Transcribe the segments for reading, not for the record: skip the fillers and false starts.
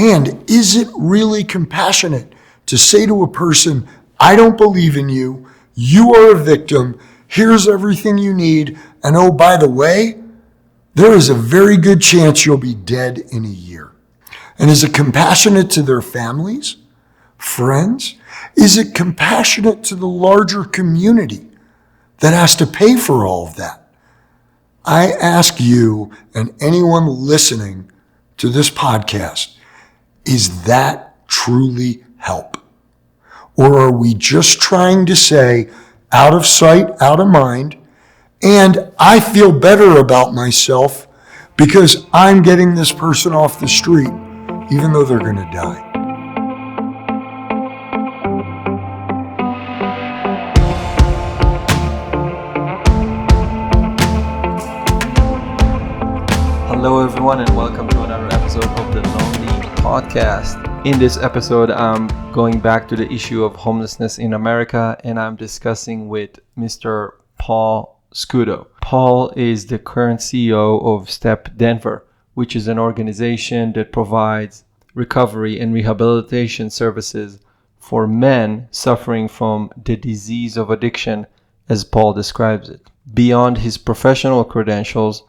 And is it really compassionate to say to a person, I don't believe in you, you are a victim, here's everything you need, and oh, by the way, there is a very good chance you'll be dead in a year. And is it compassionate to their families, friends? Is it compassionate to the larger community that has to pay for all of that? I ask you and anyone listening to this podcast, is that truly help? Or are we just trying to say, out of sight, out of mind, and I feel better about myself because I'm getting this person off the street, even though they're going to die? Hello everyone and welcome to another episode of the Lonely Podcast. In this episode, I'm going back to the issue of homelessness in America, and I'm discussing with Mr. Paul Scudo. Paul is the current CEO of STEP Denver, which is an organization that provides recovery and rehabilitation services for men suffering from the disease of addiction, as Paul describes it. Beyond his professional credentials,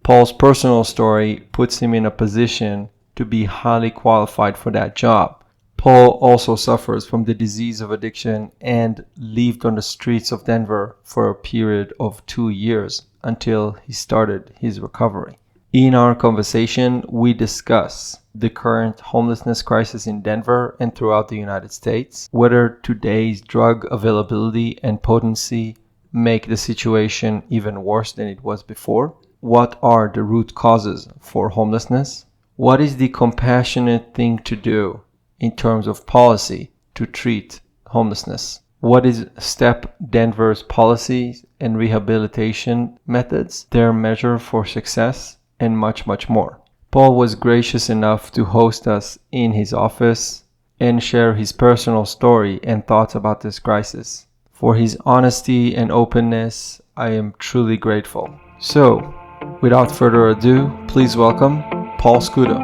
Paul's personal story puts him in a position to be highly qualified for that job. Paul also suffers from the disease of addiction and lived on the streets of Denver for a period of 2 years until he started his recovery. In our conversation, we discuss the current homelessness crisis in Denver and throughout the United States, whether today's drug availability and potency make the situation even worse than it was before. What are the root causes for homelessness? What is the compassionate thing to do in terms of policy to treat homelessness? What is STEP Denver's policies and rehabilitation methods, their measure for success, and much, much more. Paul was gracious enough to host us in his office and share his personal story and thoughts about this crisis. For his honesty and openness, I am truly grateful. So, without further ado, please welcome Paul Scudo.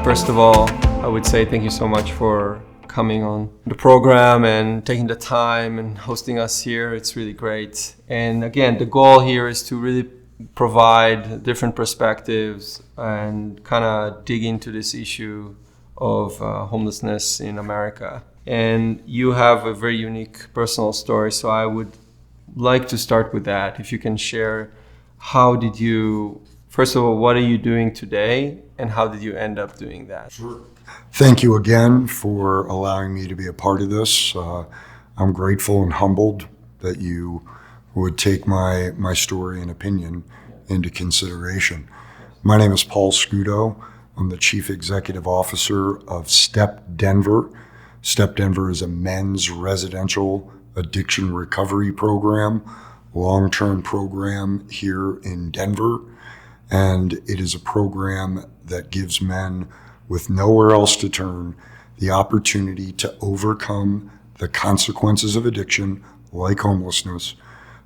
First of all, I would say thank you so much for coming on the program and taking the time and hosting us here. It's really great. And again, the goal here is to really provide different perspectives and kind of dig into this issue of homelessness in America. And you have a very unique personal story, so I would like to start with that. If you can share, first of all, what are you doing today and how did you end up doing that? Sure. Thank you again for allowing me to be a part of this. I'm grateful and humbled that you would take my story and opinion into consideration. My name is Paul Scudo. I'm the Chief Executive Officer of STEP Denver. STEP Denver is a men's residential addiction recovery program, long-term program here in Denver. And it is a program that gives men with nowhere else to turn the opportunity to overcome the consequences of addiction, like homelessness,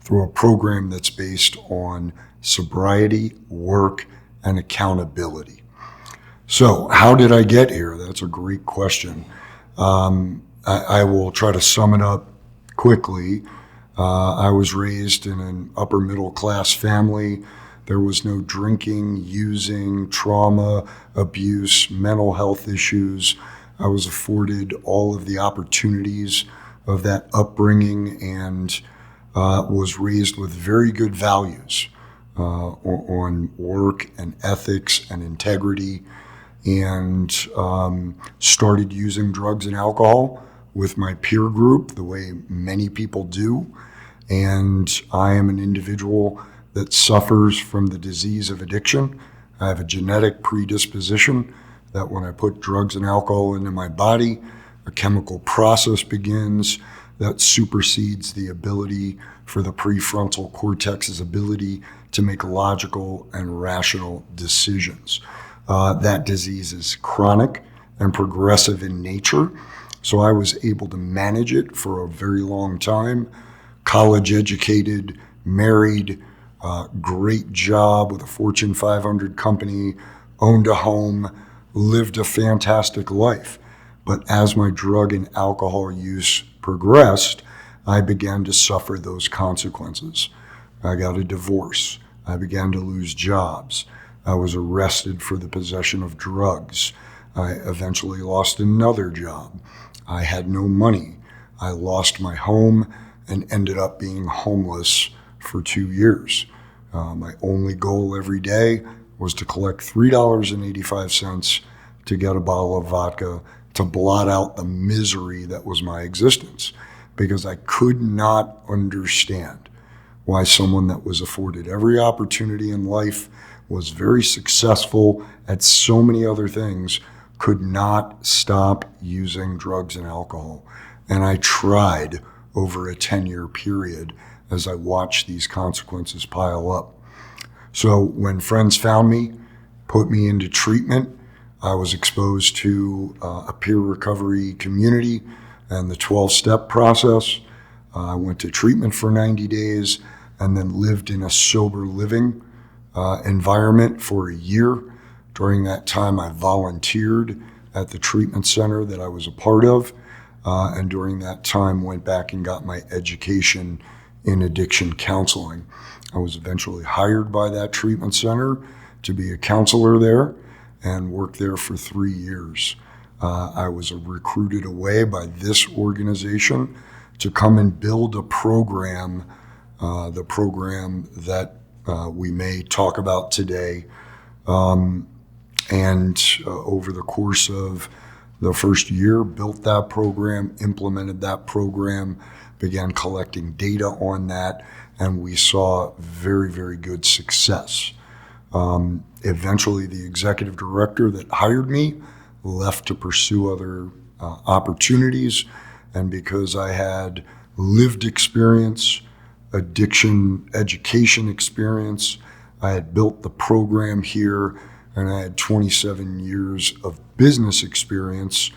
through a program that's based on sobriety, work, and accountability. So how did I get here? That's a great question. I will try to sum it up quickly. I was raised in an upper middle class family. There was no drinking, using, trauma, abuse, mental health issues. I was afforded all of the opportunities of that upbringing and was raised with very good values on work and ethics and integrity, and started using drugs and alcohol with my peer group the way many people do. And I am an individual that suffers from the disease of addiction. I have a genetic predisposition that when I put drugs and alcohol into my body, a chemical process begins that supersedes the ability for the prefrontal cortex's ability to make logical and rational decisions. That disease is chronic and progressive in nature, so I was able to manage it for a very long time. College-educated married, great job with a Fortune 500 company, owned a home, lived a fantastic life. But as my drug and alcohol use progressed, I began to suffer those consequences. I got a divorce. I began to lose jobs. I was arrested for the possession of drugs. I eventually lost another job. I had no money. I lost my home and ended up being homeless for 2 years. My only goal every day was to collect $3.85 to get a bottle of vodka to blot out the misery that was my existence, because I could not understand why someone that was afforded every opportunity in life, was very successful at so many other things, could not stop using drugs and alcohol. And I tried over a 10-year period as I watched these consequences pile up. So when friends found me, put me into treatment, I was exposed to a peer recovery community and the 12-step process. I went to treatment for 90 days and then lived in a sober living environment for a year. During that time, I volunteered at the treatment center that I was a part of. And during that time, went back and got my education in addiction counseling. I was eventually hired by that treatment center to be a counselor there and worked there for 3 years. I was recruited away by this organization to come and build a program, the program that we may talk about today. And over the course of the first year, built that program, implemented that program, began collecting data on that, and we saw very, very good success. Eventually, the executive director that hired me left to pursue other opportunities, and because I had lived experience, addiction education experience, I had built the program here, and I had 27 years of business experience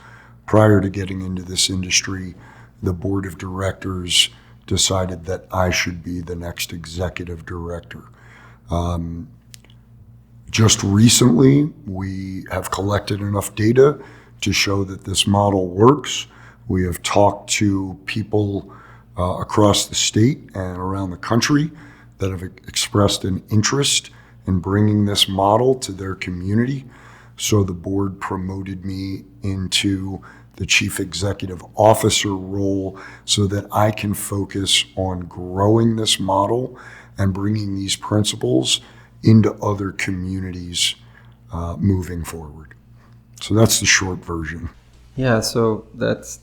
prior to getting into this industry. The board of directors decided that I should be the next executive director. Just recently, we have collected enough data to show that this model works. We have talked to people across the state and around the country that have expressed an interest in bringing this model to their community. So the board promoted me into the chief executive officer role so that I can focus on growing this model and bringing these principles into other communities moving forward. So that's the short version. Yeah, so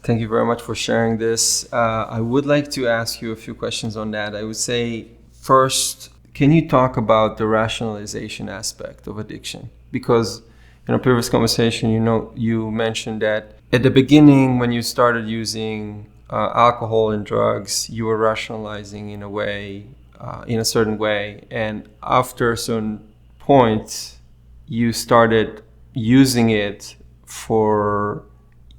thank you very much for sharing this. I would like to ask you a few questions on that. I would say first, can you talk about the rationalization aspect of addiction? Because in a previous conversation, you mentioned that at the beginning, when you started using alcohol and drugs, you were rationalizing in a certain way, and after a certain point, you started using it for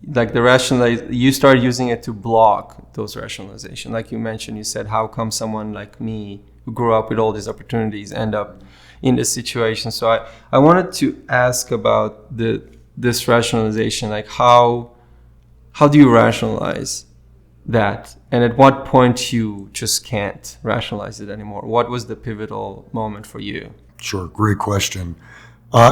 you started using it to block those rationalization. Like you mentioned, you said, how come someone like me who grew up with all these opportunities end up in this situation? So I wanted to ask about this rationalization, like how do you rationalize that? And at what point you just can't rationalize it anymore? What was the pivotal moment for you? Sure, great question.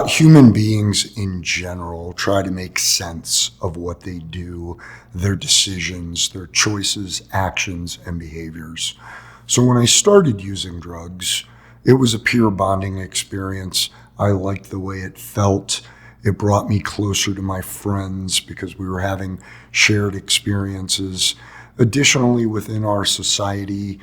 Human beings in general try to make sense of what they do, their decisions, their choices, actions, and behaviors. So when I started using drugs, it was a peer bonding experience. I liked the way it felt. It brought me closer to my friends because we were having shared experiences. Additionally, within our society,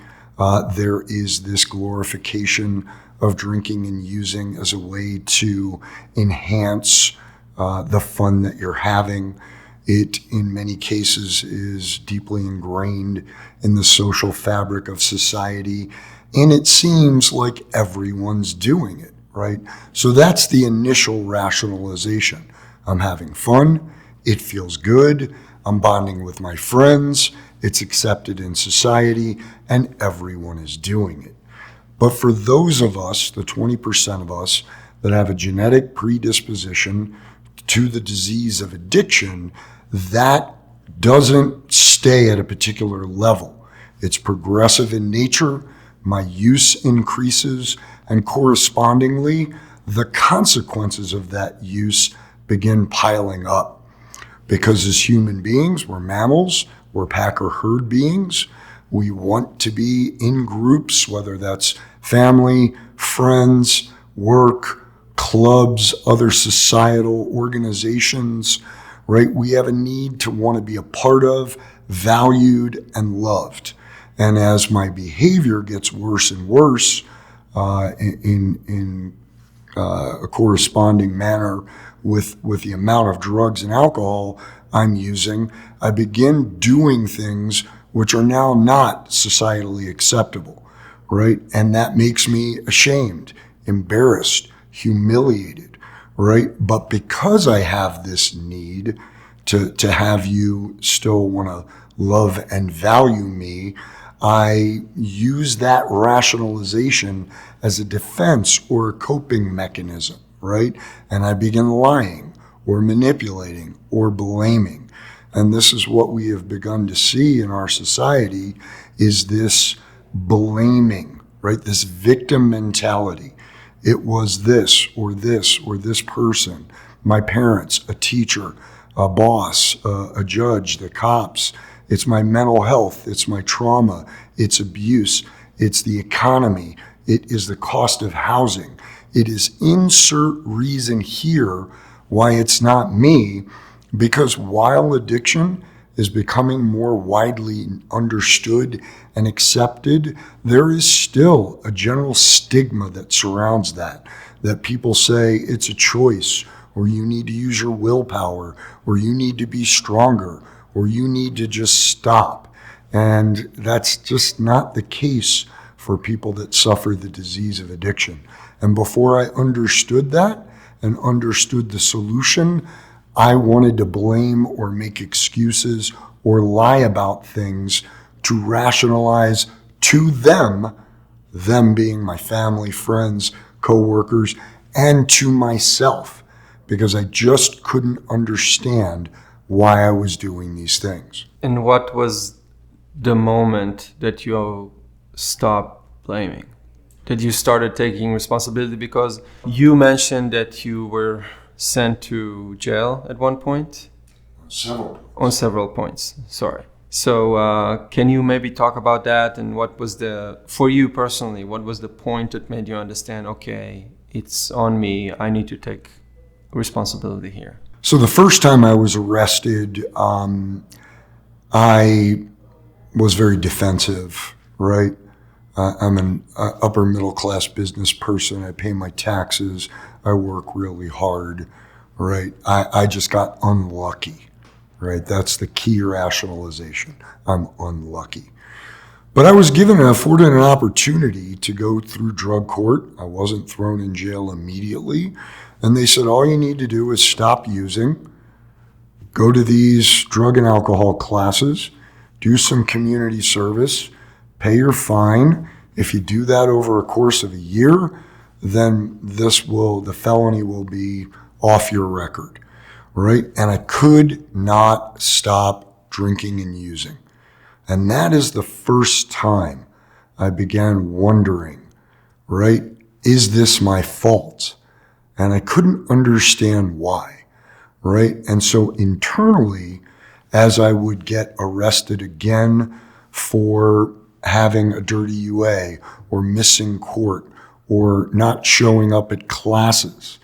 there is this glorification of drinking and using as a way to enhance the fun that you're having. It, in many cases, is deeply ingrained in the social fabric of society, and it seems like everyone's doing it, right? So that's the initial rationalization. I'm having fun, it feels good, I'm bonding with my friends, it's accepted in society, and everyone is doing it. But for those of us, the 20% of us that have a genetic predisposition to the disease of addiction, that doesn't stay at a particular level. It's progressive in nature, my use increases, and correspondingly, the consequences of that use begin piling up. Because as human beings, we're mammals, we're pack or herd beings. We want to be in groups, whether that's family, friends, work, clubs, other societal organizations, right? We have a need to want to be a part of, valued, and loved. And as my behavior gets worse and worse in a corresponding manner with the amount of drugs and alcohol I'm using, I begin doing things which are now not societally acceptable, right? And that makes me ashamed, embarrassed, humiliated, right? But because I have this need to have you still want to love and value me, I use that rationalization as a defense or a coping mechanism, right? And I begin lying or manipulating or blaming. And this is what we have begun to see in our society is this blaming, right? This victim mentality. It was this or this or this person, my parents, a teacher, a boss, a judge, the cops. It's my mental health. It's my trauma. It's abuse. It's the economy. It is the cost of housing. It is insert reason here why it's not me, because while addiction is becoming more widely understood and accepted, there is still a general stigma that surrounds that people say it's a choice, or you need to use your willpower, or you need to be stronger, or you need to just stop. And that's just not the case for people that suffer the disease of addiction. And before I understood that and understood the solution, I wanted to blame or make excuses or lie about things to rationalize to them being my family, friends, coworkers, and to myself, because I just couldn't understand why I was doing these things. And what was the moment that you stopped blaming? That you started taking responsibility? Because you mentioned that you were sent to jail at one point? On several points, sorry. So can you maybe talk about that, and what was for you personally, what was the point that made you understand, okay, it's on me, I need to take responsibility here? So the first time I was arrested, I was very defensive, right? I'm an upper middle class business person. I pay my taxes. I work really hard, right? I just got unlucky, right? That's the key rationalization. I'm unlucky. But I was afforded an opportunity to go through drug court. I wasn't thrown in jail immediately. And they said, all you need to do is stop using, go to these drug and alcohol classes, do some community service, pay your fine. If you do that over a course of a year, then the felony will be off your record, right? And I could not stop drinking and using. And that is the first time I began wondering, right? Is this my fault? And I couldn't understand why, right? And so internally, as I would get arrested again for having a dirty UA or missing court or not showing up at classes,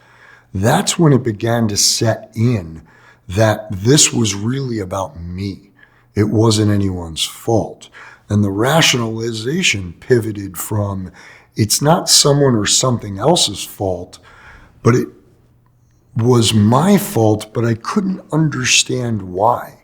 that's when it began to set in that this was really about me. It wasn't anyone's fault. And the rationalization pivoted from, it's not someone or something else's fault, but it was my fault, but I couldn't understand why,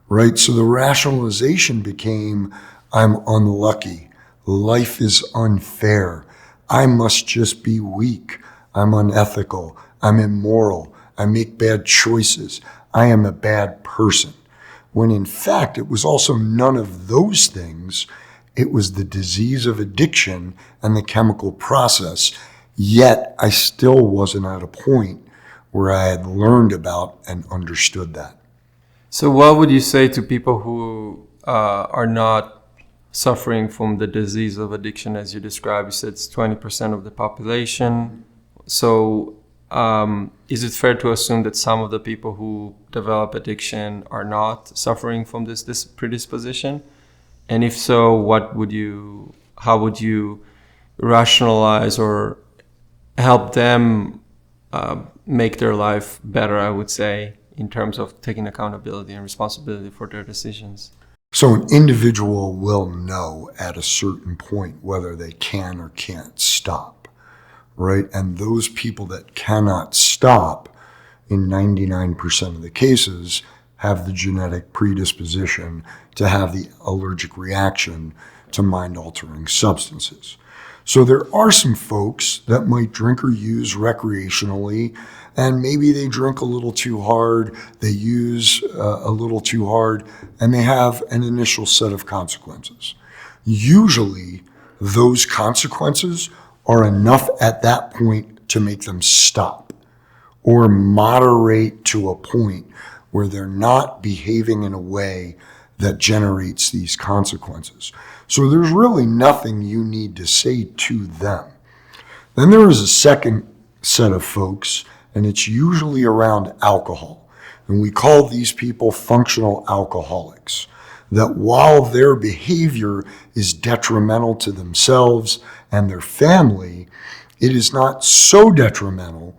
right? So the rationalization became, I'm unlucky. Life is unfair. I must just be weak. I'm unethical. I'm immoral. I make bad choices. I am a bad person. When in fact, it was also none of those things. it was the disease of addiction and the chemical process. Yet I still wasn't at a point where I had learned about and understood that. So what would you say to people who are not suffering from the disease of addiction as you described? You said it's 20% of the population. So is it fair to assume that some of the people who develop addiction are not suffering from this predisposition? And if so, how would you rationalize or help them make their life better, I would say, in terms of taking accountability and responsibility for their decisions? So an individual will know at a certain point whether they can or can't stop, right? And those people that cannot stop, in 99% of the cases, have the genetic predisposition to have the allergic reaction to mind-altering substances. So there are some folks that might drink or use recreationally, and maybe they drink a little too hard, they use a little too hard, and they have an initial set of consequences. Usually, those consequences are enough at that point to make them stop or moderate to a point where they're not behaving in a way that generates these consequences. So there's really nothing you need to say to them. Then there is a second set of folks, and it's usually around alcohol. And we call these people functional alcoholics. That while their behavior is detrimental to themselves and their family, it is not so detrimental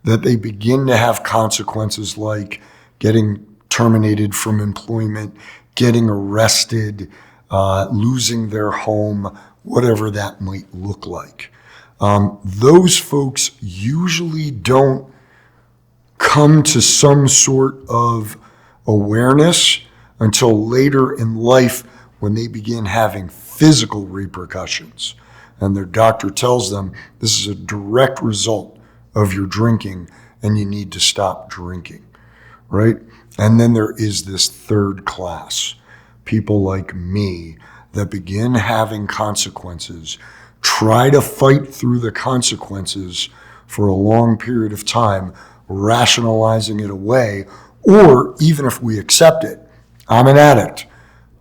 that they begin to have consequences like getting terminated from employment, getting arrested, losing their home, whatever that might look like. Those folks usually don't come to some sort of awareness until later in life when they begin having physical repercussions. And their doctor tells them this is a direct result of your drinking and you need to stop drinking, right? And then there is this third class, people like me that begin having consequences, try to fight through the consequences for a long period of time, rationalizing it away, or even if we accept it, I'm an addict,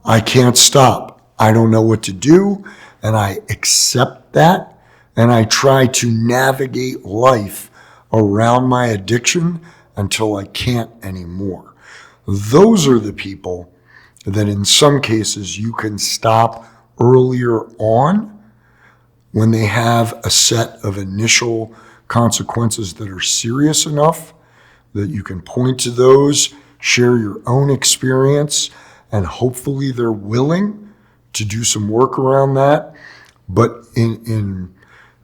I can't stop, I don't know what to do, and I accept that, and I try to navigate life around my addiction until I can't anymore. Those are the people that in some cases you can stop earlier on when they have a set of initial consequences that are serious enough that you can point to those, share your own experience, and hopefully they're willing to do some work around that. But in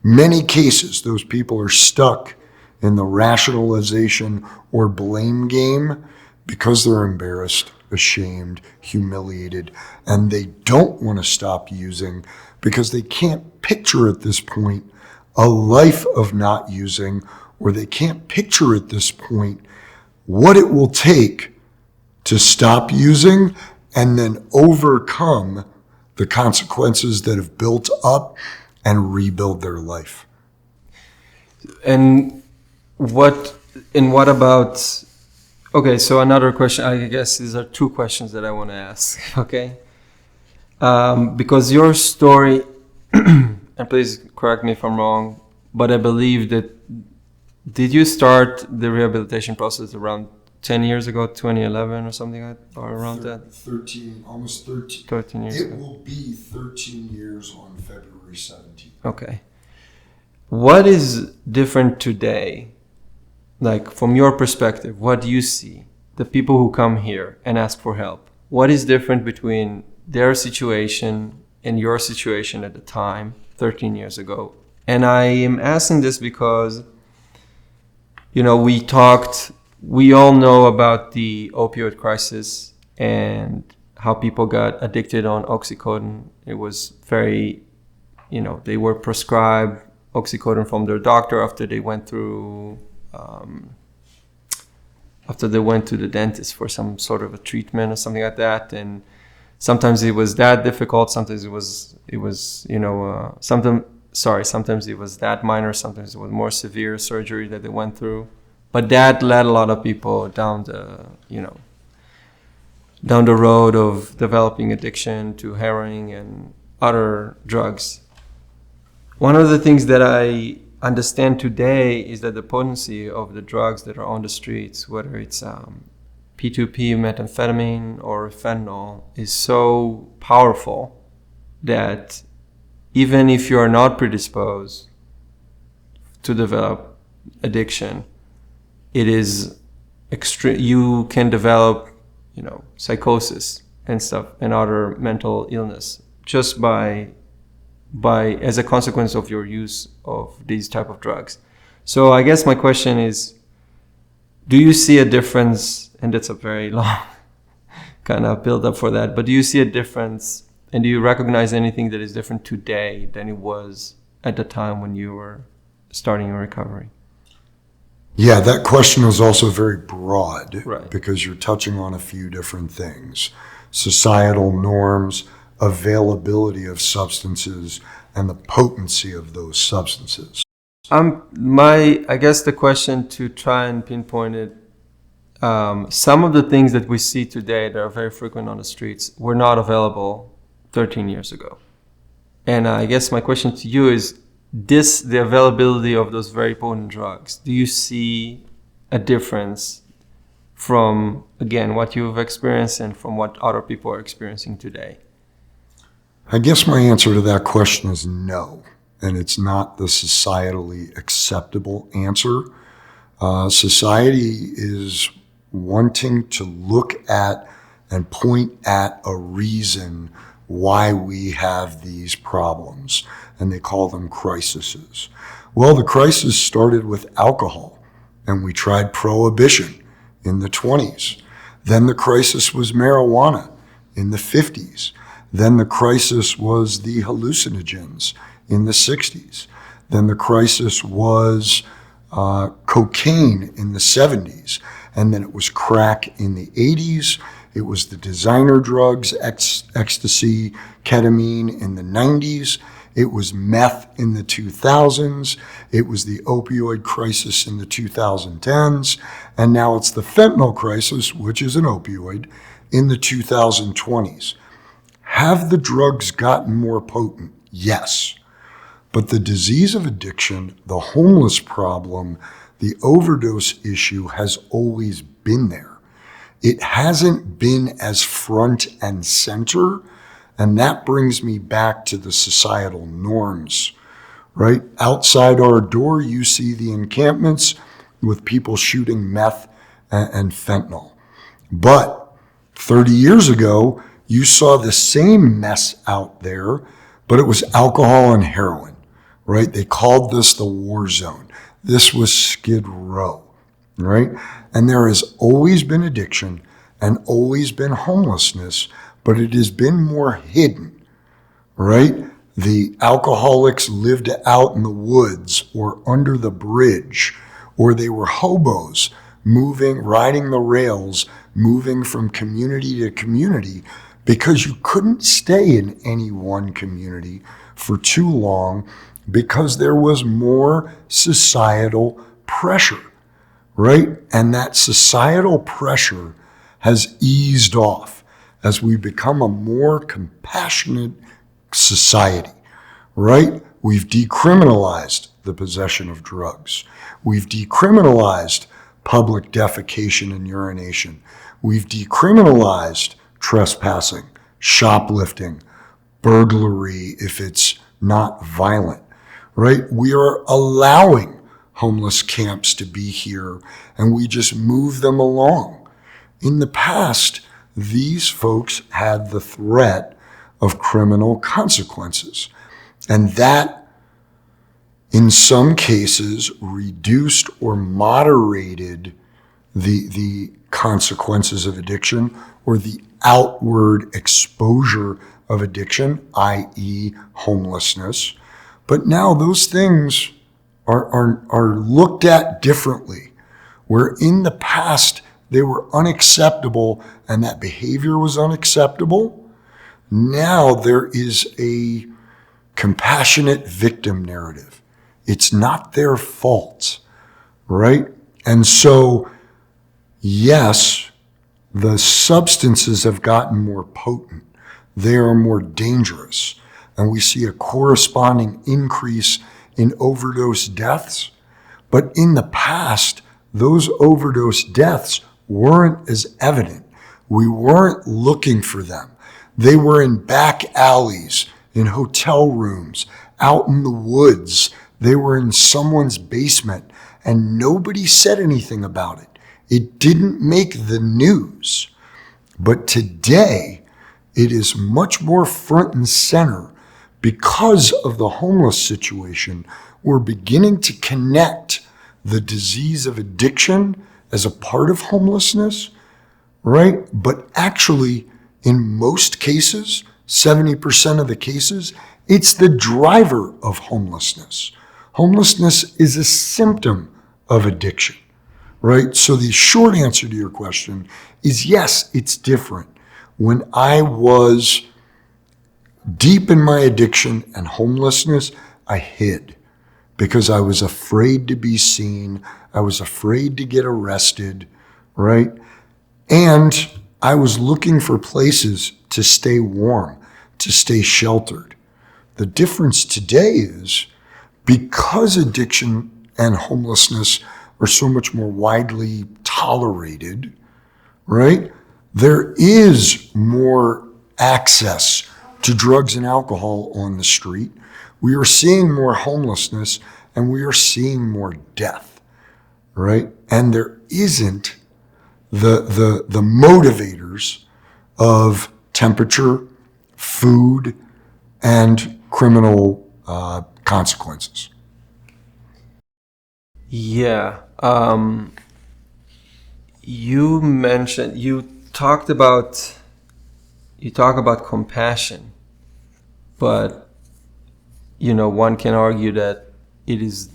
many cases, those people are stuck in the rationalization or blame game because they're embarrassed, ashamed, humiliated, and they don't want to stop using because they can't picture at this point a life of not using, or they can't picture at this point what it will take to stop using and then overcome the consequences that have built up and rebuild their life. And what about, okay, so another question, I guess these are two questions that I want to ask, okay? Because your story, and please correct me if I'm wrong, but I believe that, did you start the rehabilitation process around 10 years ago, 2011 or something like that, or around that? 13, almost 13. 13 years ago. It will be 13 years on February 17th. Okay. What is different today? Like, from your perspective, what do you see? The people who come here and ask for help, what is different between their situation and your situation at the time, 13 years ago? And I am asking this because, you know, we all know about the opioid crisis and how people got addicted on Oxycontin. It was very, you know, they were prescribed Oxycontin from their doctor after they went to the dentist for some sort of a treatment or something like that. And sometimes it was that difficult, sometimes it was sometimes it was that minor, sometimes it was more severe surgery that they went through. But that led a lot of people down the road of developing addiction to heroin and other drugs. One of the things that I understand today is that the potency of the drugs that are on the streets, whether it's P2P, methamphetamine, or fentanyl, is so powerful that even if you are not predisposed to develop addiction, it is extreme. You can develop, psychosis and stuff and other mental illness just by as a consequence of your use of these type of drugs. So I guess my question is, do you see a difference? And that's a very long kind of build up for that. But do you see a difference, and do you recognize anything that is different today than it was at the time when you were starting your recovery? Yeah, that question is also very broad, Right. because you're touching on a few different things: societal norms, availability of substances, and the potency of those substances. I guess the question, to try and pinpoint it, some of the things that we see today that are very frequent on the streets were not available 13 years ago. And I guess my question to you is, the availability of those very potent drugs, do you see a difference from, again, what you've experienced and from what other people are experiencing today? I guess my answer to that question is no, and it's not the societally acceptable answer. Society is wanting to look at and point at a reason why we have these problems, and they call them crises. Well, the crisis started with alcohol, and we tried prohibition in the 20s. Then the crisis was marijuana in the 50s. Then the crisis was the hallucinogens in the 60s. Then the crisis was cocaine in the 70s. And then it was crack in the 80s. It was the designer drugs, ecstasy, ketamine in the 90s. It was meth in the 2000s. It was the opioid crisis in the 2010s. And now it's the fentanyl crisis, which is an opioid, in the 2020s. Have the drugs gotten more potent? Yes. But the disease of addiction, the homeless problem, the overdose issue has always been there. It hasn't been as front and center, and that brings me back to the societal norms, right? Outside our door, you see the encampments with people shooting meth and fentanyl. But 30 years ago, you saw the same mess out there, but it was alcohol and heroin, right? They called this the war zone. This was Skid Row, right? And there has always been addiction and always been homelessness, but it has been more hidden, right? The alcoholics lived out in the woods or under the bridge, or they were hobos moving, riding the rails, moving from community to community, because you couldn't stay in any one community for too long because there was more societal pressure, right? And that societal pressure has eased off as we become a more compassionate society, right? We've decriminalized the possession of drugs. We've decriminalized public defecation and urination. We've decriminalized trespassing, shoplifting, burglary if it's not violent, right? We are allowing homeless camps to be here, and we just move them along. In the past, these folks had the threat of criminal consequences, and that, in some cases, reduced or moderated the consequences of addiction or the outward exposure of addiction, i.e. homelessness. But now those things are looked at differently, where in the past they were unacceptable and that behavior was unacceptable. Now there is a compassionate victim narrative. It's not their fault, right? And so, yes, the substances have gotten more potent. They are more dangerous. And we see a corresponding increase in overdose deaths. But in the past, those overdose deaths weren't as evident. We weren't looking for them. They were in back alleys, in hotel rooms, out in the woods. They were in someone's basement, and nobody said anything about it. It didn't make the news. But today, it is much more front and center because of the homeless situation. We're beginning to connect the disease of addiction as a part of homelessness, right? But actually, in most cases, 70% of the cases, it's the driver of homelessness. Homelessness is a symptom of addiction, right? So the short answer to your question is yes, it's different. When I was deep in my addiction and homelessness, I hid because I was afraid to be seen. I was afraid to get arrested, right? And I was looking for places to stay warm, to stay sheltered. The difference today is because addiction and homelessness are so much more widely tolerated, right? There is more access to drugs and alcohol on the street. We are seeing more homelessness and we are seeing more death, right? And there isn't the motivators of temperature, food, and criminal consequences. Yeah. You talk about compassion, but one can argue that it is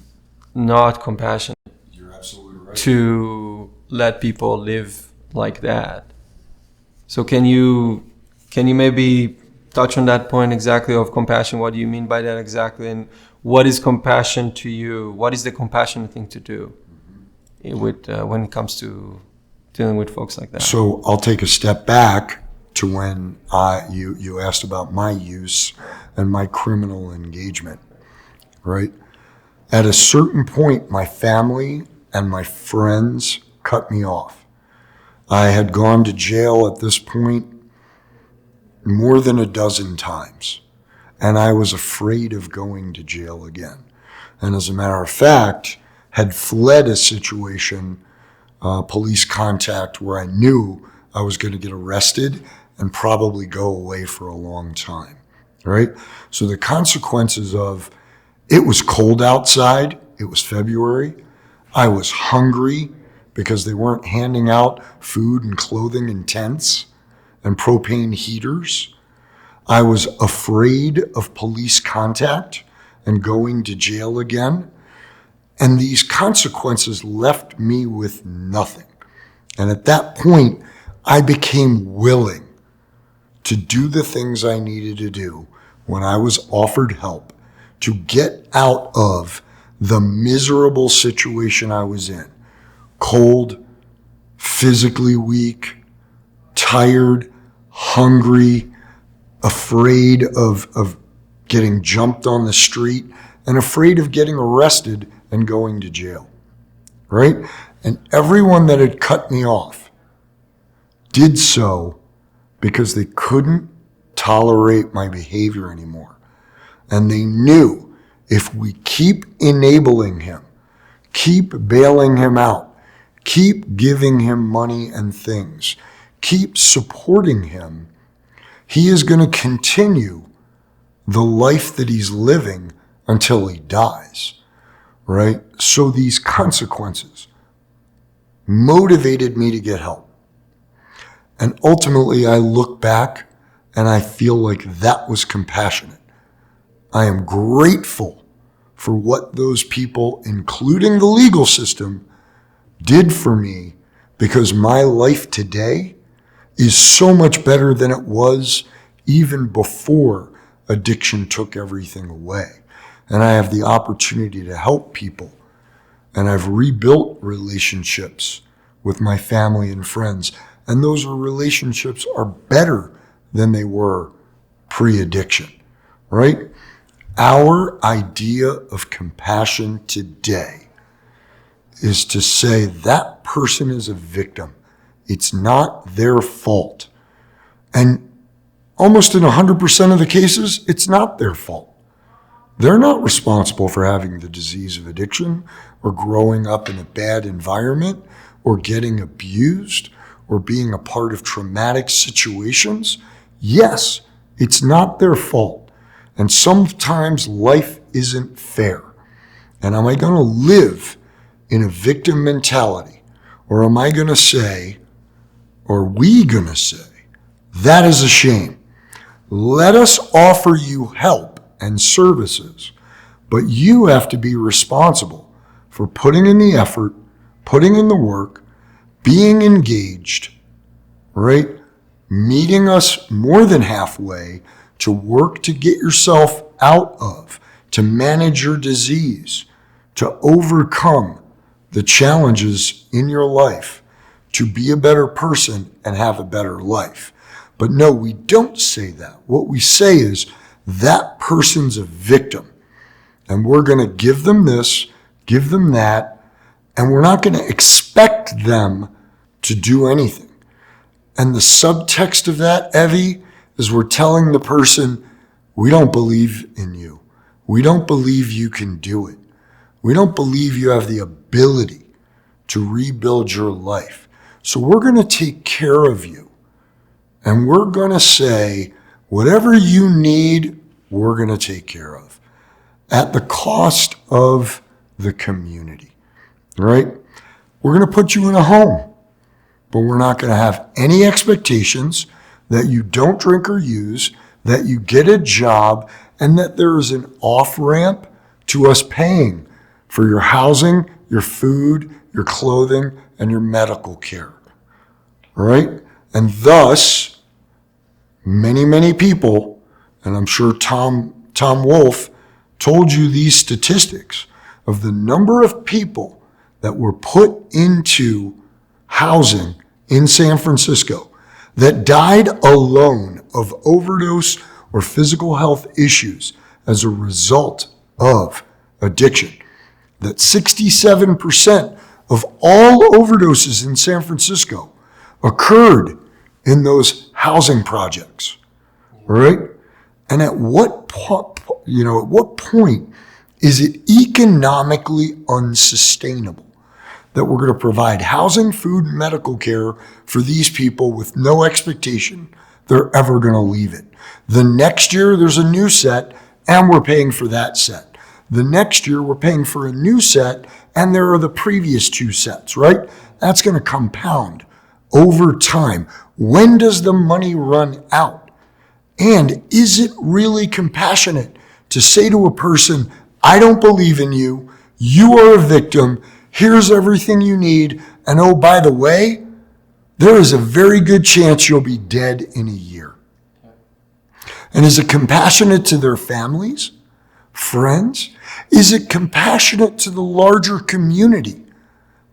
not compassion. You're absolutely right. To let people live like that. So can you maybe touch on that point exactly of compassion? What do you mean by that exactly? And what is compassion to you? What is the compassionate thing to do with when it comes to dealing with folks like that? So I'll take a step back to when you asked about my use and my criminal engagement, right? At a certain point, my family and my friends cut me off. I had gone to jail at this point more than a dozen times, and I was afraid of going to jail again. And as a matter of fact, had fled a situation, police contact, where I knew I was going to get arrested and probably go away for a long time, right? So the consequences of it was cold outside, it was February, I was hungry because they weren't handing out food and clothing in tents and propane heaters. I was afraid of police contact and going to jail again. And these consequences left me with nothing. And at that point, I became willing to do the things I needed to do when I was offered help to get out of the miserable situation I was in. Cold, physically weak, tired, hungry, afraid of getting jumped on the street, and afraid of getting arrested and going to jail, right? And everyone that had cut me off did so because they couldn't tolerate my behavior anymore. And they knew if we keep enabling him, keep bailing him out, keep giving him money and things, keep supporting him, he is going to continue the life that he's living until he dies, right? So these consequences motivated me to get help. And ultimately, I look back and I feel like that was compassionate. I am grateful for what those people, including the legal system, did for me, because my life today is so much better than it was even before addiction took everything away. And I have the opportunity to help people. And I've rebuilt relationships with my family and friends. And those relationships are better than they were pre-addiction, right? Our idea of compassion today is to say that person is a victim. It's not their fault. And almost in 100% of the cases, it's not their fault. They're not responsible for having the disease of addiction or growing up in a bad environment or getting abused or being a part of traumatic situations. Yes, it's not their fault. And sometimes life isn't fair. And am I going to live in a victim mentality? Or am I going to say, or are we going to say, that is a shame. Let us offer you help and services, but you have to be responsible for putting in the effort, putting in the work, being engaged, right? Meeting us more than halfway to work to get yourself out of, to manage your disease, to overcome the challenges in your life, to be a better person and have a better life. But no, we don't say that. What we say is that person's a victim, and we're going to give them this, give them that, and we're not going to expect them to do anything. And the subtext of that, Evie, is we're telling the person, we don't believe in you. We don't believe you can do it. We don't believe you have the ability to rebuild your life. So we're going to take care of you. And we're going to say, whatever you need, we're going to take care of at the cost of the community, right? We're going to put you in a home, but we're not going to have any expectations that you don't drink or use, that you get a job, and that there is an off-ramp to us paying for your housing, your food, your clothing, and your medical care, right? And thus, many people, and I'm sure Tom Wolfe told you these statistics of the number of people that were put into housing in San Francisco that died alone of overdose or physical health issues as a result of addiction. That 67% of all overdoses in San Francisco occurred in those housing projects, right? And at what point is it economically unsustainable that we're going to provide housing, food, and medical care for these people with no expectation they're ever going to leave it? The next year, there's a new set, and we're paying for that set. The next year, we're paying for a new set, and there are the previous two sets, right? That's going to compound over time. When does the money run out? And is it really compassionate to say to a person, I don't believe in you, you are a victim, here's everything you need, and oh, by the way, there is a very good chance you'll be dead in a year. And is it compassionate to their families, friends? Is it compassionate to the larger community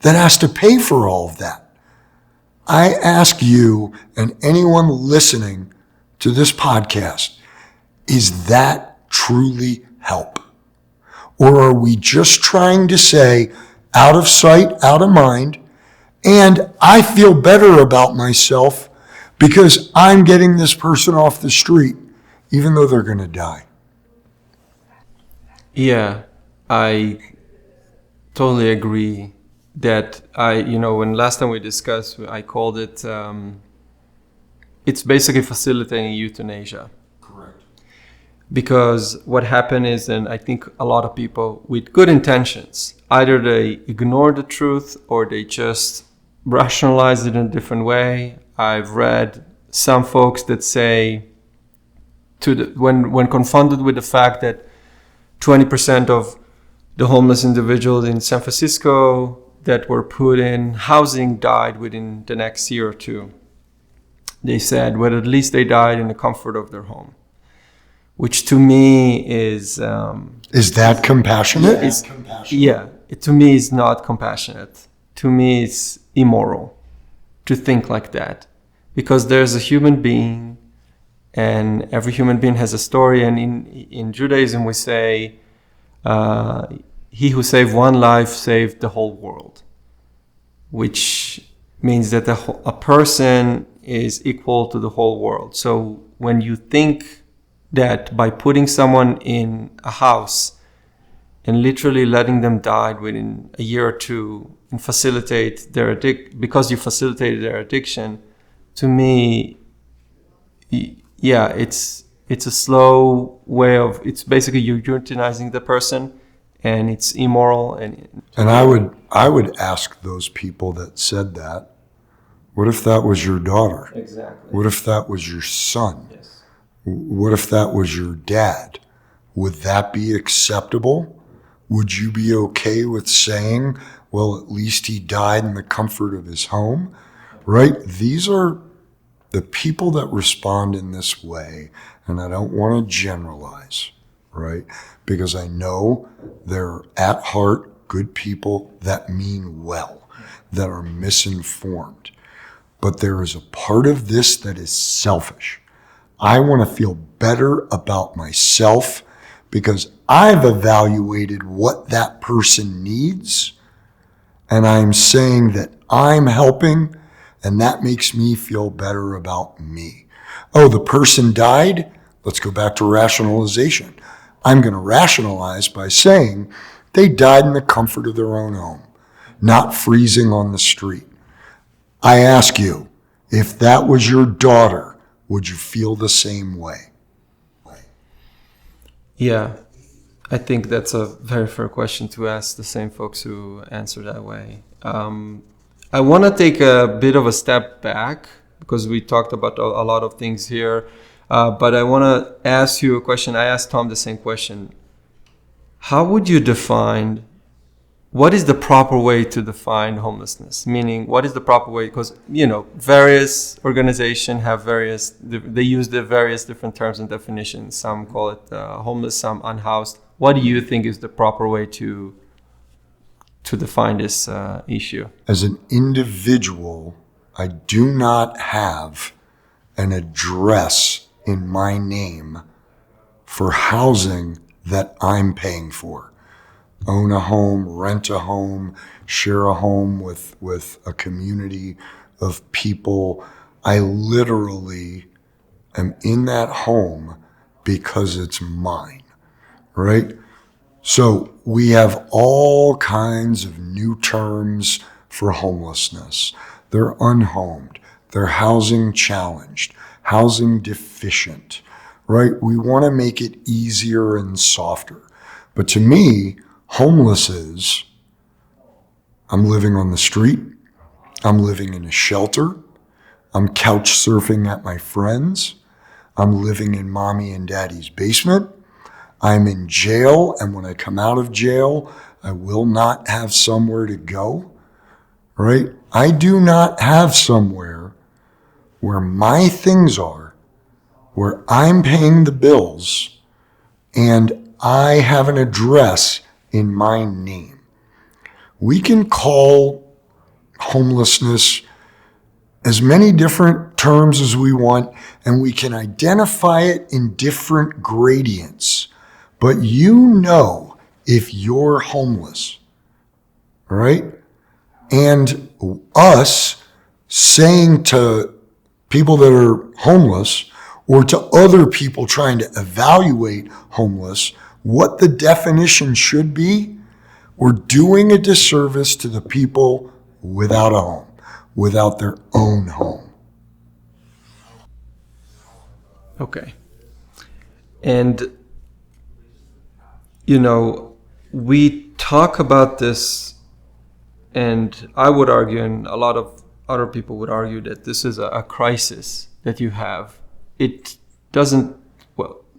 that has to pay for all of that? I ask you and anyone listening to this podcast, is that truly help? Or are we just trying to say, out of sight, out of mind, and I feel better about myself because I'm getting this person off the street, even though they're going to die? Yeah, I totally agree that when last time we discussed, I called it, it's basically facilitating euthanasia. Correct. Because what happened is, and I think a lot of people with good intentions, either they ignore the truth or they just rationalize it in a different way. I've read some folks that say, when confronted with the fact that 20% of the homeless individuals in San Francisco that were put in housing died within the next year or two. they said, well, at least they died in the comfort of their home, which to me is that compassionate? To me is not compassionate. To me, it's immoral to think like that, because there's a human being, and every human being has a story. And in Judaism, we say, he who saved one life saved the whole world, which means that a person is equal to the whole world. So when you think that by putting someone in a house and literally letting them die within a year or two and facilitate their because you facilitated their addiction, to me, it's a slow way of, it's basically you euthanizing the person, and it's immoral. And I would ask those people that said that, what if that was your daughter? Exactly. What if that was your son? Yes. What if that was your dad? Would that be acceptable? Would you be okay with saying, well, at least he died in the comfort of his home? Right? These are the people that respond in this way, and I don't want to generalize, right? Because I know they're at heart good people that mean well, that are misinformed. But there is a part of this that is selfish. I want to feel better about myself because I've evaluated what that person needs, and I'm saying that I'm helping, and that makes me feel better about me. Oh, the person died? Let's go back to rationalization. I'm going to rationalize by saying they died in the comfort of their own home, not freezing on the street. I ask you, if that was your daughter, would you feel the same way? Yeah, I think that's a very fair question to ask the same folks who answer that way. I want to take a bit of a step back because we talked about a lot of things here, but I want to ask you a question. I asked Tom the same question. How would you define, what is the proper way to define homelessness? Meaning, what is the proper way? Because, various organizations have they use the various different terms and definitions. Some call it homeless, some unhoused. What do you think is the proper way to define this issue? As an individual, I do not have an address in my name for housing that I'm paying for. Own a home, rent a home, share a home with a community of people. I literally am in that home because it's mine, right? So we have all kinds of new terms for homelessness. They're unhomed, they're housing challenged, housing deficient, right? We want to make it easier and softer. But to me, homeless is, I'm living on the street, I'm living in a shelter, I'm couch surfing at my friends, I'm living in mommy and daddy's basement, I'm in jail, and when I come out of jail, I will not have somewhere to go, right? I do not have somewhere where my things are, where I'm paying the bills, and I have an address in my name. We can call homelessness as many different terms as we want, and we can identify it in different gradients. But if you're homeless, right? And us saying to people that are homeless or to other people trying to evaluate homeless what the definition should be, we're doing a disservice to the people without a home, without their own home. Okay. And, we talk about this, and I would argue, and a lot of other people would argue, that this is a crisis that you have. It doesn't,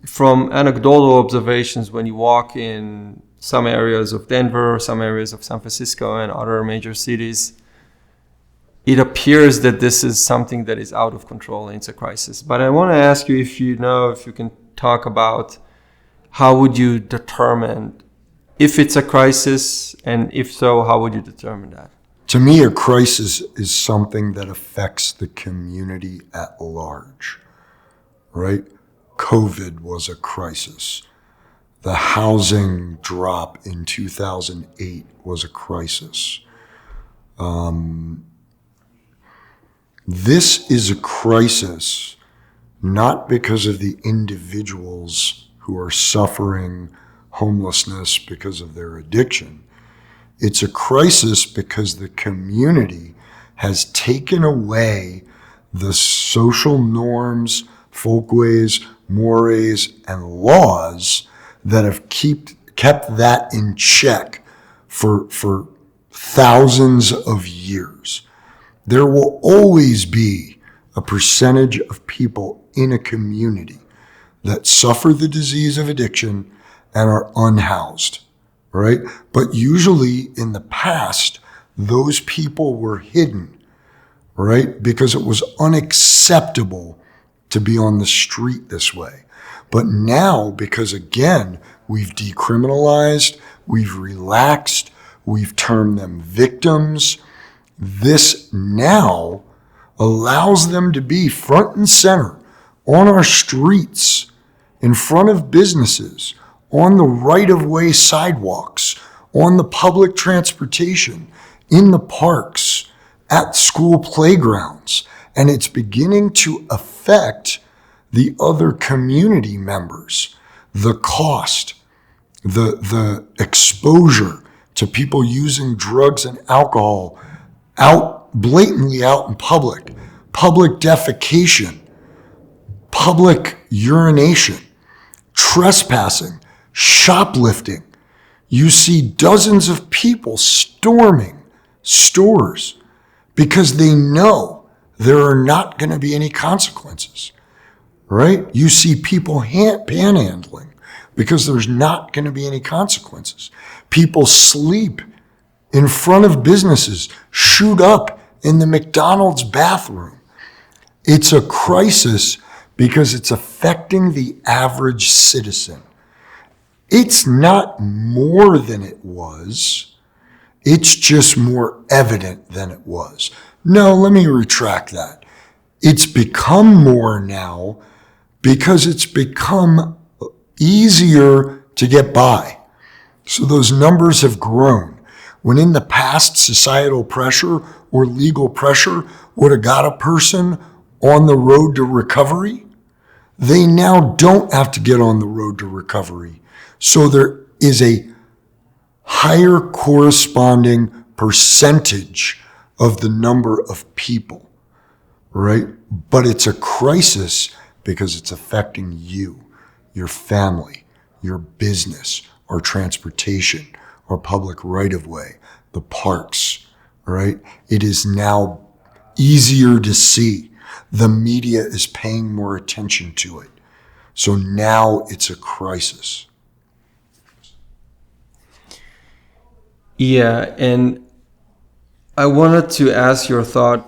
from anecdotal observations, when you walk in some areas of Denver, some areas of San Francisco and other major cities, it appears that this is something that is out of control and it's a crisis. But I want to ask you if you can talk about how would you determine if it's a crisis, and if so, how would you determine that? To me, a crisis is something that affects the community at large, right? COVID was a crisis. The housing drop in 2008 was a crisis. This is a crisis not because of the individuals who are suffering homelessness because of their addiction. It's a crisis because the community has taken away the social norms, folkways, mores, and laws that have kept that in check for thousands of years. There will always be a percentage of people in a community that suffer the disease of addiction and are unhoused, right? But usually in the past, those people were hidden, right? Because it was unacceptable to be on the street this way. But now, because again, we've decriminalized, we've relaxed, we've termed them victims, this now allows them to be front and center on our streets, in front of businesses, on the right-of-way sidewalks, on the public transportation, in the parks, at school playgrounds. And it's beginning to affect the other community members, the cost, the exposure to people using drugs and alcohol blatantly out in public defecation, public urination, trespassing, shoplifting. You see dozens of people storming stores because they know there are not going to be any consequences, right? You see people panhandling because there's not going to be any consequences. People sleep in front of businesses, shoot up in the McDonald's bathroom. It's a crisis because it's affecting the average citizen. It's not more than it was. It's just more evident than it was. No, let me retract that. It's become more now because it's become easier to get by. So those numbers have grown. When in the past, societal pressure or legal pressure would have got a person on the road to recovery, they now don't have to get on the road to recovery. So there is a higher corresponding percentage of the number of people, right? But it's a crisis because it's affecting you, your family, your business, or transportation, or public right-of-way, the parks, right? It is now easier to see. The media is paying more attention to it. So now it's a crisis. Yeah, and I wanted to ask your thought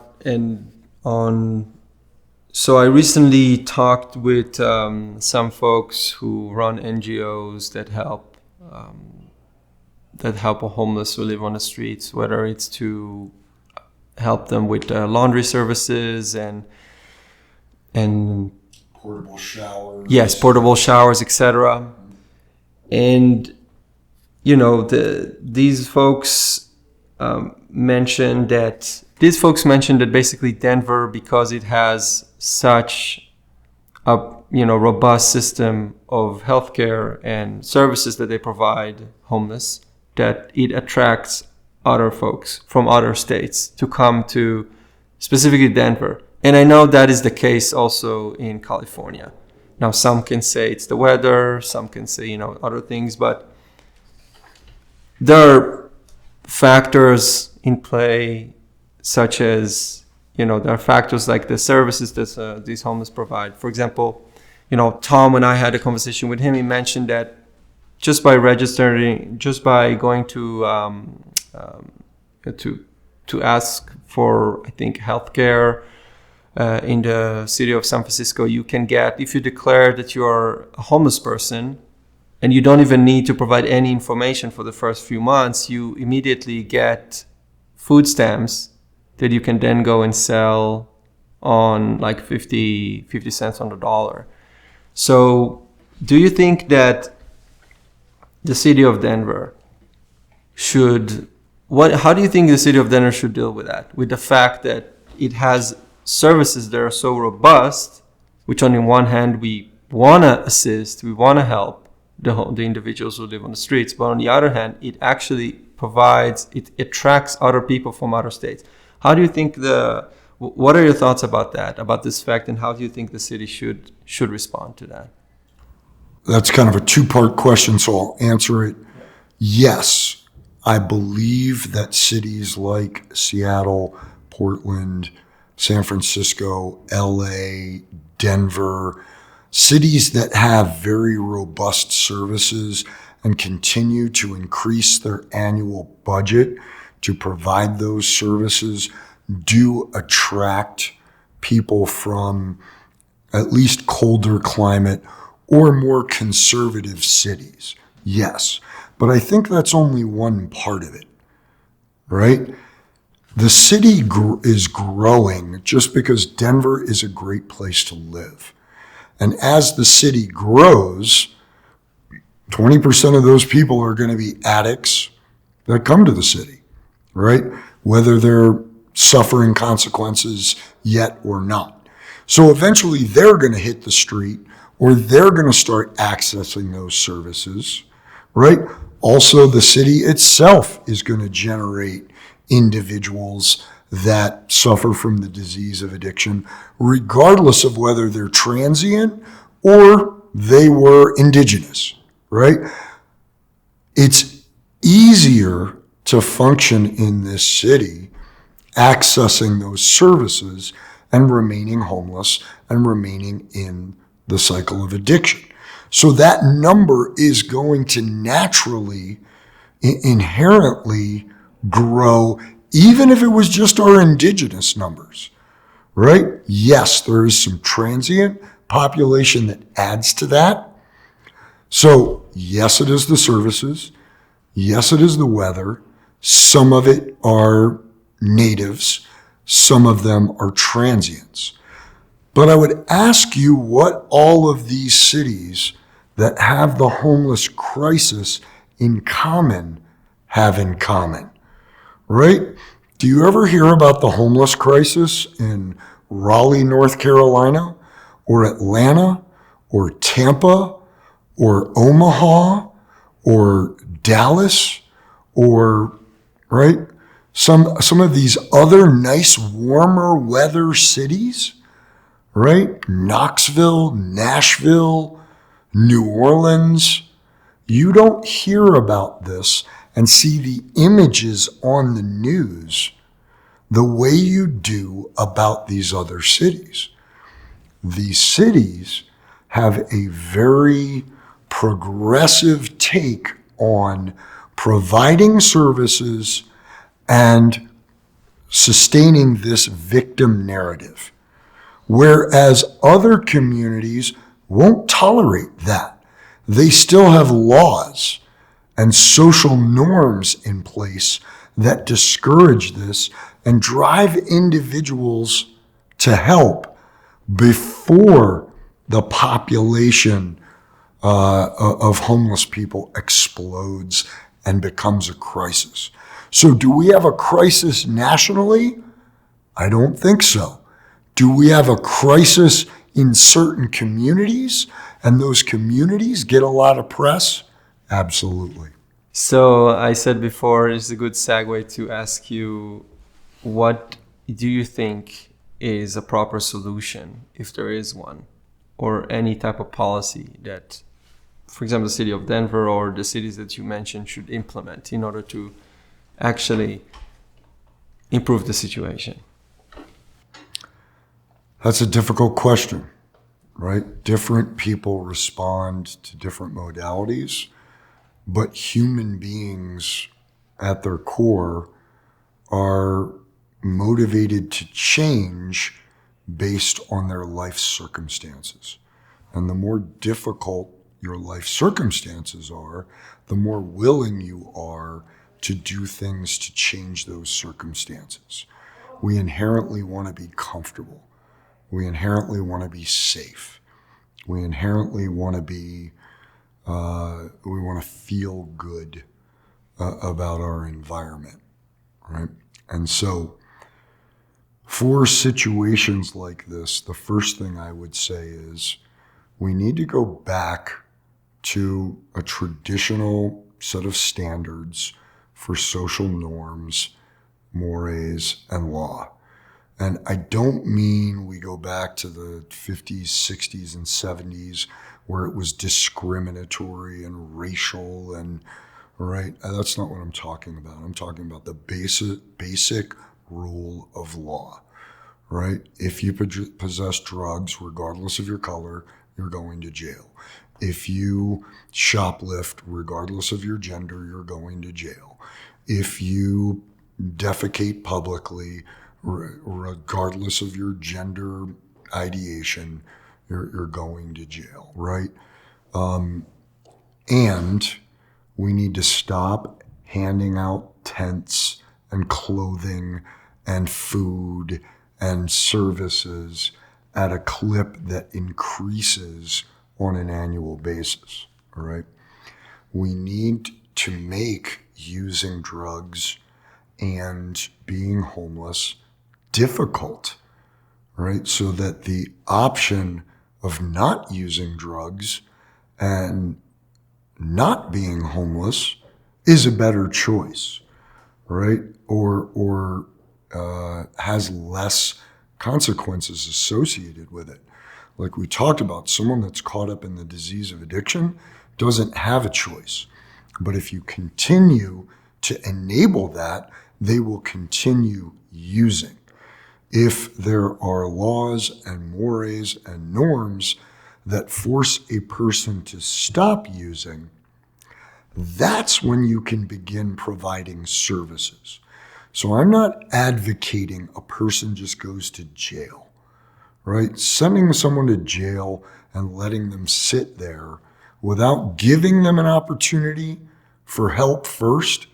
so I recently talked with some folks who run NGOs that help homeless who live on the streets, whether it's to help them with laundry services and Portable showers. Yes, portable showers, etc. And these folks mentioned that basically Denver, because it has such a robust system of healthcare and services that they provide homeless, that it attracts other folks from other states to come to specifically Denver. And I know that is the case also in California. Now, some can say it's the weather, some can say, other things, but there are factors in play such as, there are factors like the services that these homeless provide. For example, Tom, when I had a conversation with him, he mentioned that just by going to to ask for, I think, healthcare. In the city of San Francisco, you can get, if you declare that you are a homeless person, and you don't even need to provide any information for the first few months, you immediately get food stamps that you can then go and sell on like 50 cents on the dollar. So do you think that the city of Denver how do you think the city of Denver should deal with that? With the fact that it has services that are so robust, which on the one hand, we want to assist, we want to help the individuals who live on the streets, but on the other hand, it actually it attracts other people from other states. How do you think what are your thoughts about that, about this fact, and how do you think the city should respond to that? That's kind of a two-part question, so I'll answer it. Yes, I believe that cities like Seattle, Portland, San Francisco, LA, Denver, cities that have very robust services and continue to increase their annual budget to provide those services do attract people from at least colder climate or more conservative cities. Yes, but I think that's only one part of it, right? The city is growing just because Denver is a great place to live. And as the city grows, 20% of those people are going to be addicts that come to the city, right? Whether they're suffering consequences yet or not. So eventually they're going to hit the street or they're going to start accessing those services, right? Also, the city itself is going to generate individuals that suffer from the disease of addiction, regardless of whether they're transient or they were indigenous, right? It's easier to function in this city accessing those services and remaining homeless and remaining in the cycle of addiction. So that number is going to naturally, inherently grow, even if it was just our indigenous numbers, right? Yes, there is some transient population that adds to that. So yes, it is the services. Yes, it is the weather. Some of it are natives. Some of them are transients. But I would ask you what all of these cities that have the homeless crisis in common have in common, right? Do you ever hear about the homeless crisis in Raleigh, North Carolina, or Atlanta, or Tampa, or Omaha, or Dallas, or, right, some of these other nice warmer weather cities, right? Knoxville, Nashville, New Orleans. You don't hear about this and see the images on the news the way you do about these other cities. These cities have a very progressive take on providing services and sustaining this victim narrative, whereas other communities won't tolerate that. They still have laws and social norms in place that discourage this and drive individuals to help before the population of homeless people explodes and becomes a crisis. So do we have a crisis nationally? I don't think so. Do we have a crisis in certain communities and those communities get a lot of press? Absolutely. So I said before, it's a good segue to ask you, what do you think is a proper solution, if there is one, or any type of policy that, for example, the city of Denver or the cities that you mentioned should implement in order to actually improve the situation? That's a difficult question, right? Different people respond to different modalities, but human beings at their core are motivated to change based on their life circumstances. And the more difficult your life circumstances are, the more willing you are to do things to change those circumstances. We inherently want to be comfortable. We inherently want to be safe. We inherently want to be, we want to feel good about our environment, right? And so for situations like this, the first thing I would say is we need to go back to a traditional set of standards for social norms, mores, and law. And I don't mean we go back to the 50s, 60s, and 70s where it was discriminatory and racial and, right? That's not what I'm talking about. I'm talking about the basic rule of law, right? If you possess drugs, regardless of your color, you're going to jail. If you shoplift, regardless of your gender, you're going to jail. If you defecate publicly, regardless of your gender ideation, you're going to jail, right? And we need to stop handing out tents and clothing and food and services at a clip that increases on an annual basis, all right? We need to make using drugs and being homeless difficult, right? So that the option of not using drugs and not being homeless is a better choice, right? Or has less consequences associated with it. Like we talked about, someone that's caught up in the disease of addiction doesn't have a choice. But if you continue to enable that, they will continue using. If there are laws and mores and norms that force a person to stop using, that's when you can begin providing services. So I'm not advocating a person just goes to jail, right? Sending someone to jail and letting them sit there without giving them an opportunity for help first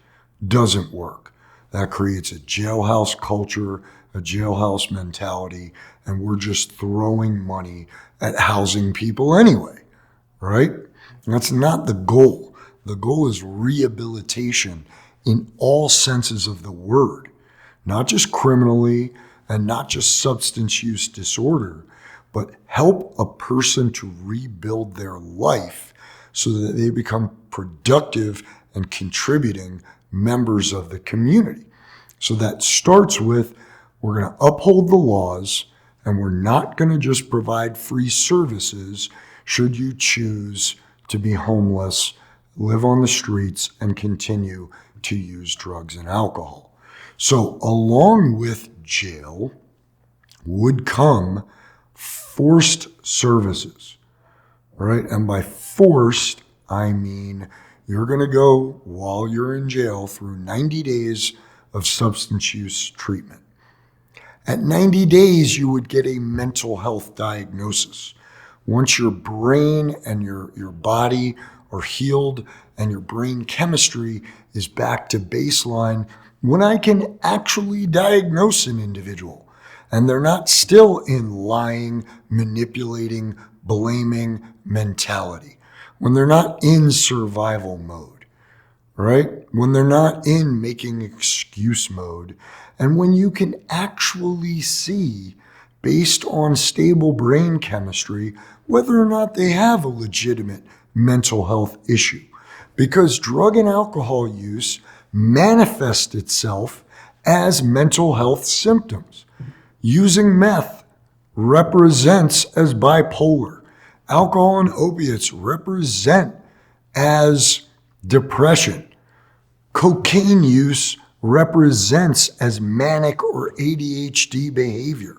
doesn't work. That creates a jailhouse culture, a jailhouse mentality, and we're just throwing money at housing people anyway, right? That's not the goal. The goal is rehabilitation in all senses of the word, not just criminally and not just substance use disorder, but help a person to rebuild their life so that they become productive and contributing members of the community. So that starts with, we're going to uphold the laws and we're not going to just provide free services should you choose to be homeless, live on the streets, and continue to use drugs and alcohol. So along with jail would come forced services, right? And by forced, I mean you're going to go while you're in jail through 90 days of substance use treatment. At 90 days, you would get a mental health diagnosis. Once your brain and your body are healed and your brain chemistry is back to baseline, when I can actually diagnose an individual and they're not still in lying, manipulating, blaming mentality, when they're not in survival mode, right? When they're not in making excuse mode, and when you can actually see, based on stable brain chemistry, whether or not they have a legitimate mental health issue. Because drug and alcohol use manifests itself as mental health symptoms. Using meth represents as bipolar. Alcohol and opiates represent as depression. Cocaine use represents as manic or ADHD behavior.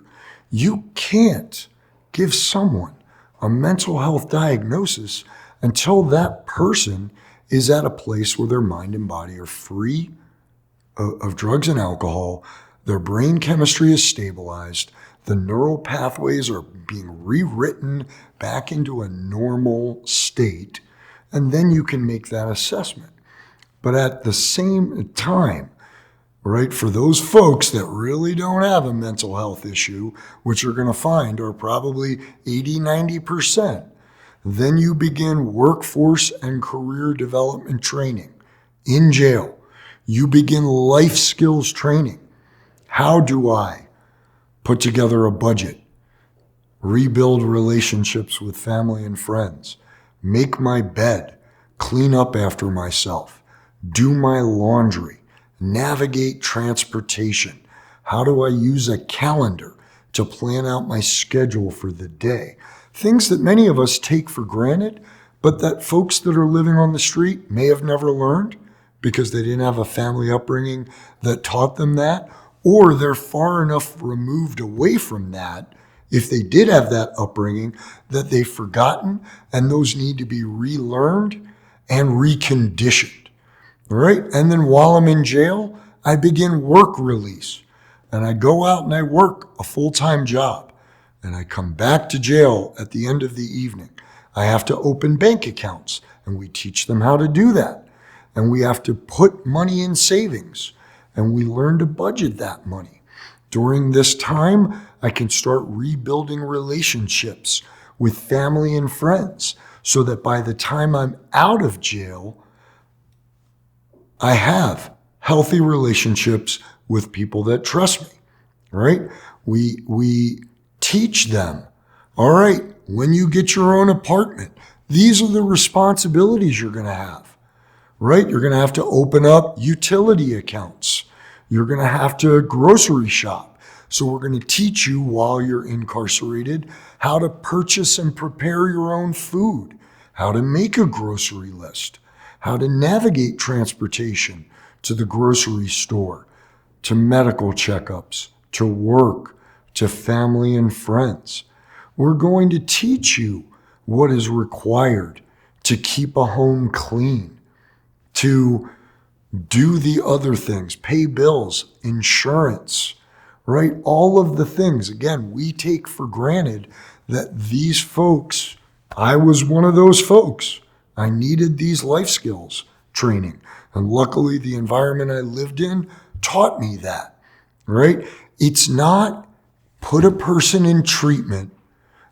You can't give someone a mental health diagnosis until that person is at a place where their mind and body are free of drugs and alcohol, their brain chemistry is stabilized, the neural pathways are being rewritten back into a normal state, and then you can make that assessment. But at the same time, right, for those folks that really don't have a mental health issue, which you're going to find are probably 80-90%, then you begin workforce and career development training in jail. You begin life skills training. How do I put together a budget, rebuild relationships with family and friends, make my bed, clean up after myself, do my laundry, navigate transportation? How do I use a calendar to plan out my schedule for the day? Things that many of us take for granted, but that folks that are living on the street may have never learned because they didn't have a family upbringing that taught them that, or they're far enough removed away from that, if they did have that upbringing, that they've forgotten, and those need to be relearned and reconditioned. All right? And then while I'm in jail, I begin work release. And I go out and I work a full-time job. And I come back to jail at the end of the evening. I have to open bank accounts, and we teach them how to do that. And we have to put money in savings, and we learn to budget that money. During this time, I can start rebuilding relationships with family and friends so that by the time I'm out of jail, I have healthy relationships with people that trust me, right? We teach them, all right, when you get your own apartment, these are the responsibilities you're going to have, right? You're going to have to open up utility accounts. You're going to have to grocery shop. So we're going to teach you while you're incarcerated how to purchase and prepare your own food, how to make a grocery list, how to navigate transportation to the grocery store, to medical checkups, to work, to family and friends. We're going to teach you what is required to keep a home clean, to do the other things, pay bills, insurance, right? All of the things. Again, we take for granted that these folks, I was one of those folks. I needed these life skills training. And luckily, the environment I lived in taught me that, right? It's not put a person in treatment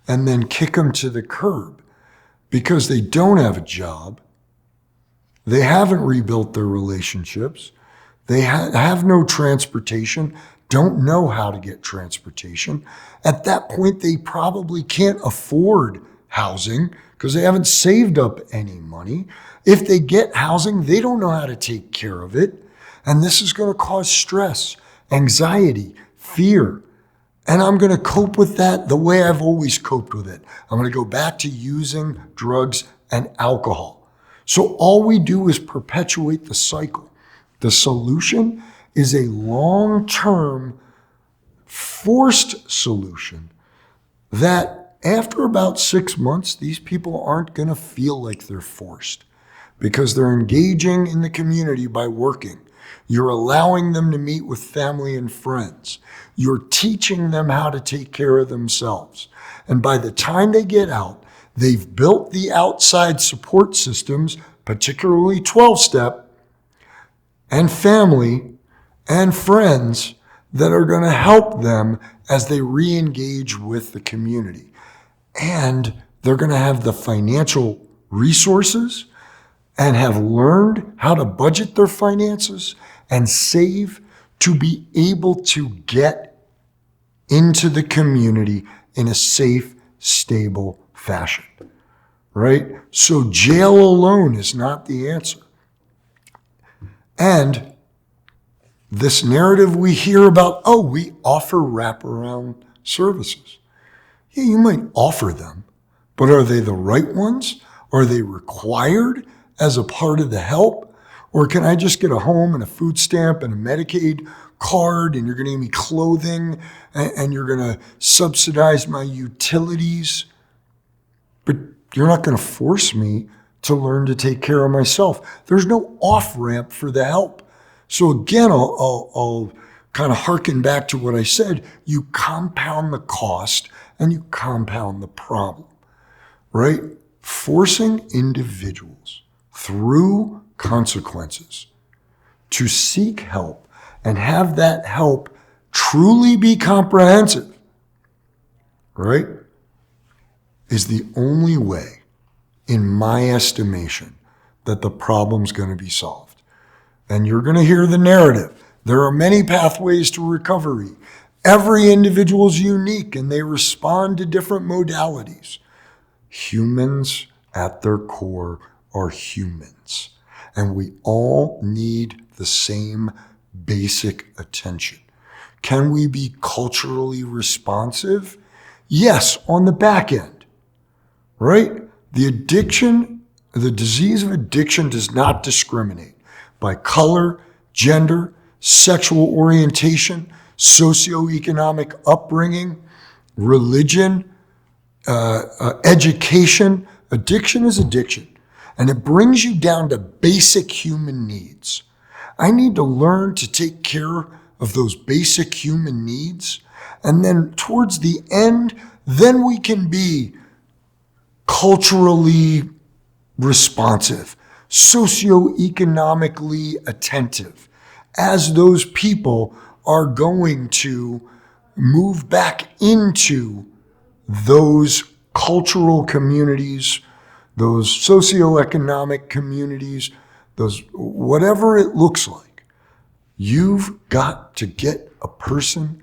and then kick them to the curb because they don't have a job. They haven't rebuilt their relationships. They have no transportation, don't know how to get transportation. At that point, they probably can't afford housing because they haven't saved up any money. If they get housing, they don't know how to take care of it. And this is going to cause stress, anxiety, fear. And I'm going to cope with that the way I've always coped with it. I'm going to go back to using drugs and alcohol. So all we do is perpetuate the cycle. The solution is a long-term forced solution that after about 6 months, these people aren't going to feel like they're forced because they're engaging in the community by working. You're allowing them to meet with family and friends. You're teaching them how to take care of themselves. And by the time they get out, they've built the outside support systems, particularly 12-step, and family and friends that are going to help them as they re-engage with the community. And they're going to have the financial resources and have learned how to budget their finances and save to be able to get into the community in a safe, stable fashion, right? So jail alone is not the answer. And this narrative we hear about, oh, we offer wraparound services. Yeah, you might offer them, but are they the right ones? Are they required as a part of the help? Or can I just get a home and a food stamp and a Medicaid card and you're going to give me clothing and you're going to subsidize my utilities? But you're not going to force me to learn to take care of myself. There's no off-ramp for the help. So again, I'll kind of hearken back to what I said. You compound the cost and you compound the problem, right? Forcing individuals through consequences to seek help and have that help truly be comprehensive, right, is the only way, in my estimation, that the problem's going to be solved. And you're going to hear the narrative. There are many pathways to recovery. Every individual is unique and they respond to different modalities. Humans at their core are humans. And we all need the same basic attention. Can we be culturally responsive? Yes, on the back end, right? The disease of addiction does not discriminate by color, gender, sexual orientation, socioeconomic upbringing, religion, education. Addiction is addiction, and it brings you down to basic human needs. I need to learn to take care of those basic human needs, and then towards the end, then we can be culturally responsive, socioeconomically attentive, as those people are going to move back into those cultural communities, those socioeconomic communities, those whatever it looks like. You've got to get a person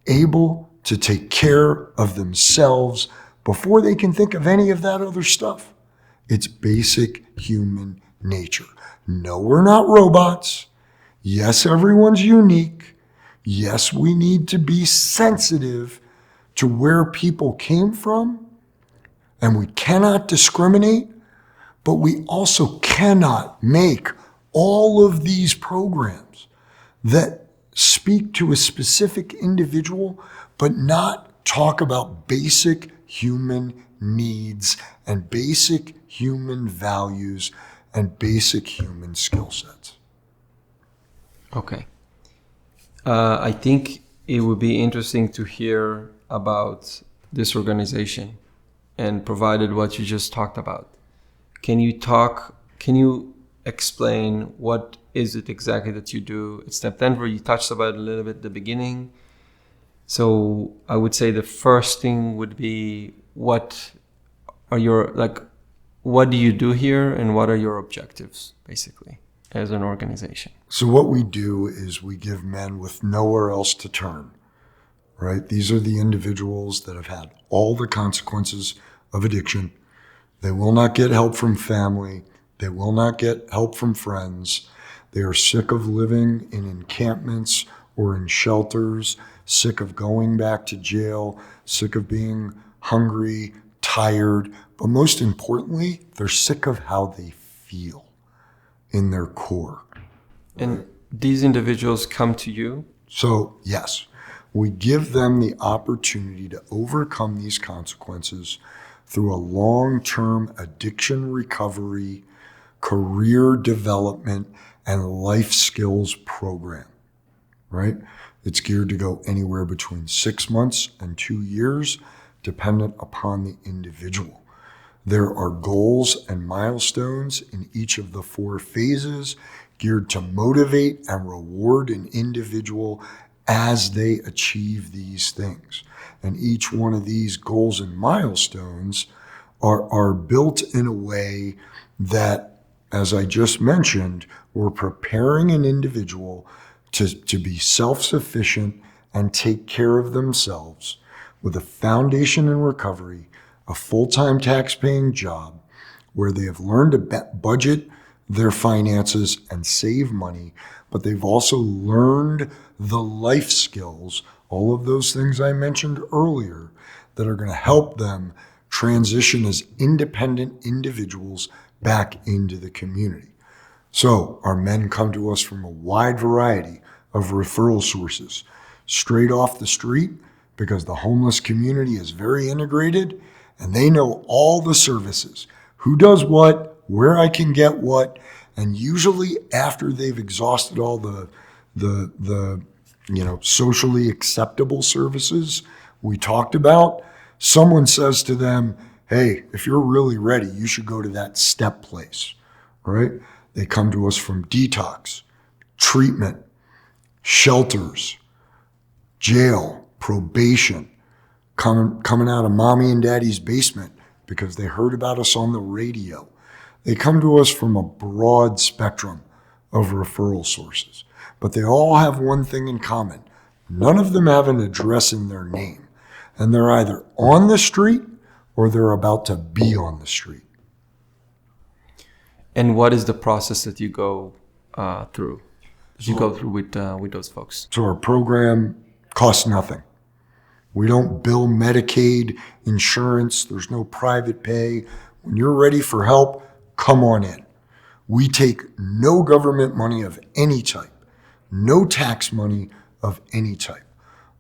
able to take care of themselves before they can think of any of that other stuff. It's basic human nature. No, we're not robots. Yes, everyone's unique. Yes, we need to be sensitive to where people came from, and we cannot discriminate, but we also cannot make all of these programs that speak to a specific individual, but not talk about basic human needs and basic human values and basic human skill sets. Okay. I think it would be interesting to hear about this organization, and provided what you just talked about. Can you explain what is it exactly that you do at Step Denver? You touched about it a little bit at the beginning. So I would say the first thing would be, what do you do here and what are your objectives, basically, as an organization? So what we do is we give men with nowhere else to turn, right? These are the individuals that have had all the consequences of addiction. They will not get help from family. They will not get help from friends. They are sick of living in encampments or in shelters, sick of going back to jail, sick of being hungry, tired, but most importantly, they're sick of how they feel in their core. And these individuals come to you? So, yes, we give them the opportunity to overcome these consequences through a long-term addiction recovery, career development, and life skills program, right? It's geared to go anywhere between 6 months and 2 years, dependent upon the individual. There are goals and milestones in each of the 4 phases geared to motivate and reward an individual as they achieve these things. And each one of these goals and milestones are built in a way that, as I just mentioned, we're preparing an individual to be self-sufficient and take care of themselves with a foundation in recovery, a full-time tax-paying job where they have learned to budget their finances and save money, but they've also learned the life skills, all of those things I mentioned earlier, that are going to help them transition as independent individuals back into the community. So our men come to us from a wide variety of referral sources, straight off the street, because the homeless community is very integrated and they know all the services, who does what, where I can get what, And usually after they've exhausted all the socially acceptable services we talked about, someone says to them, hey, if you're really ready, you should go to that step place, right? They come to us from detox, treatment, shelters, jail, probation, coming out of mommy and daddy's basement because they heard about us on the radio. They come to us from a broad spectrum of referral sources, but they all have one thing in common. None of them have an address in their name, and they're either on the street or they're about to be on the street. And what is the process that you go through? With those folks? So our program costs nothing. We don't bill Medicaid, insurance. There's no private pay. When you're ready for help, come on in. We take no government money of any type, no tax money of any type.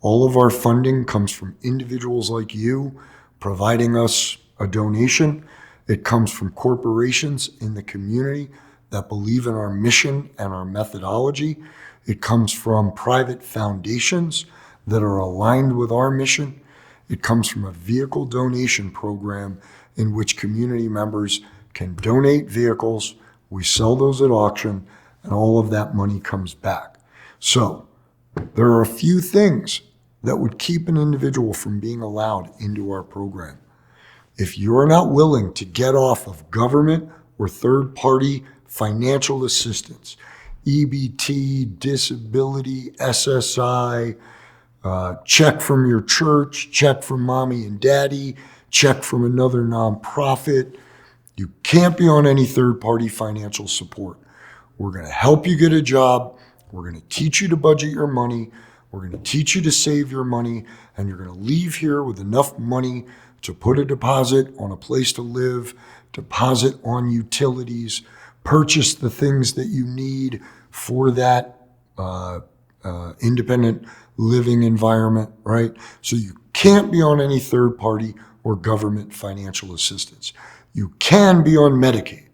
All of our funding comes from individuals like you providing us a donation. It comes from corporations in the community that believe in our mission and our methodology. It comes from private foundations that are aligned with our mission. It comes from a vehicle donation program in which community members can donate vehicles. We sell those at auction, and all of that money comes back. So there are a few things that would keep an individual from being allowed into our program. If you're not willing to get off of government or third-party financial assistance, EBT, disability, SSI, check from your church, check from mommy and daddy, check from another nonprofit, you can't be on any third-party financial support. We're going to help you get a job. We're going to teach you to budget your money. We're going to teach you to save your money, and you're going to leave here with enough money to put a deposit on a place to live, deposit on utilities, purchase the things that you need for that independent living environment, right? So you can't be on any third party or government financial assistance. You can be on Medicaid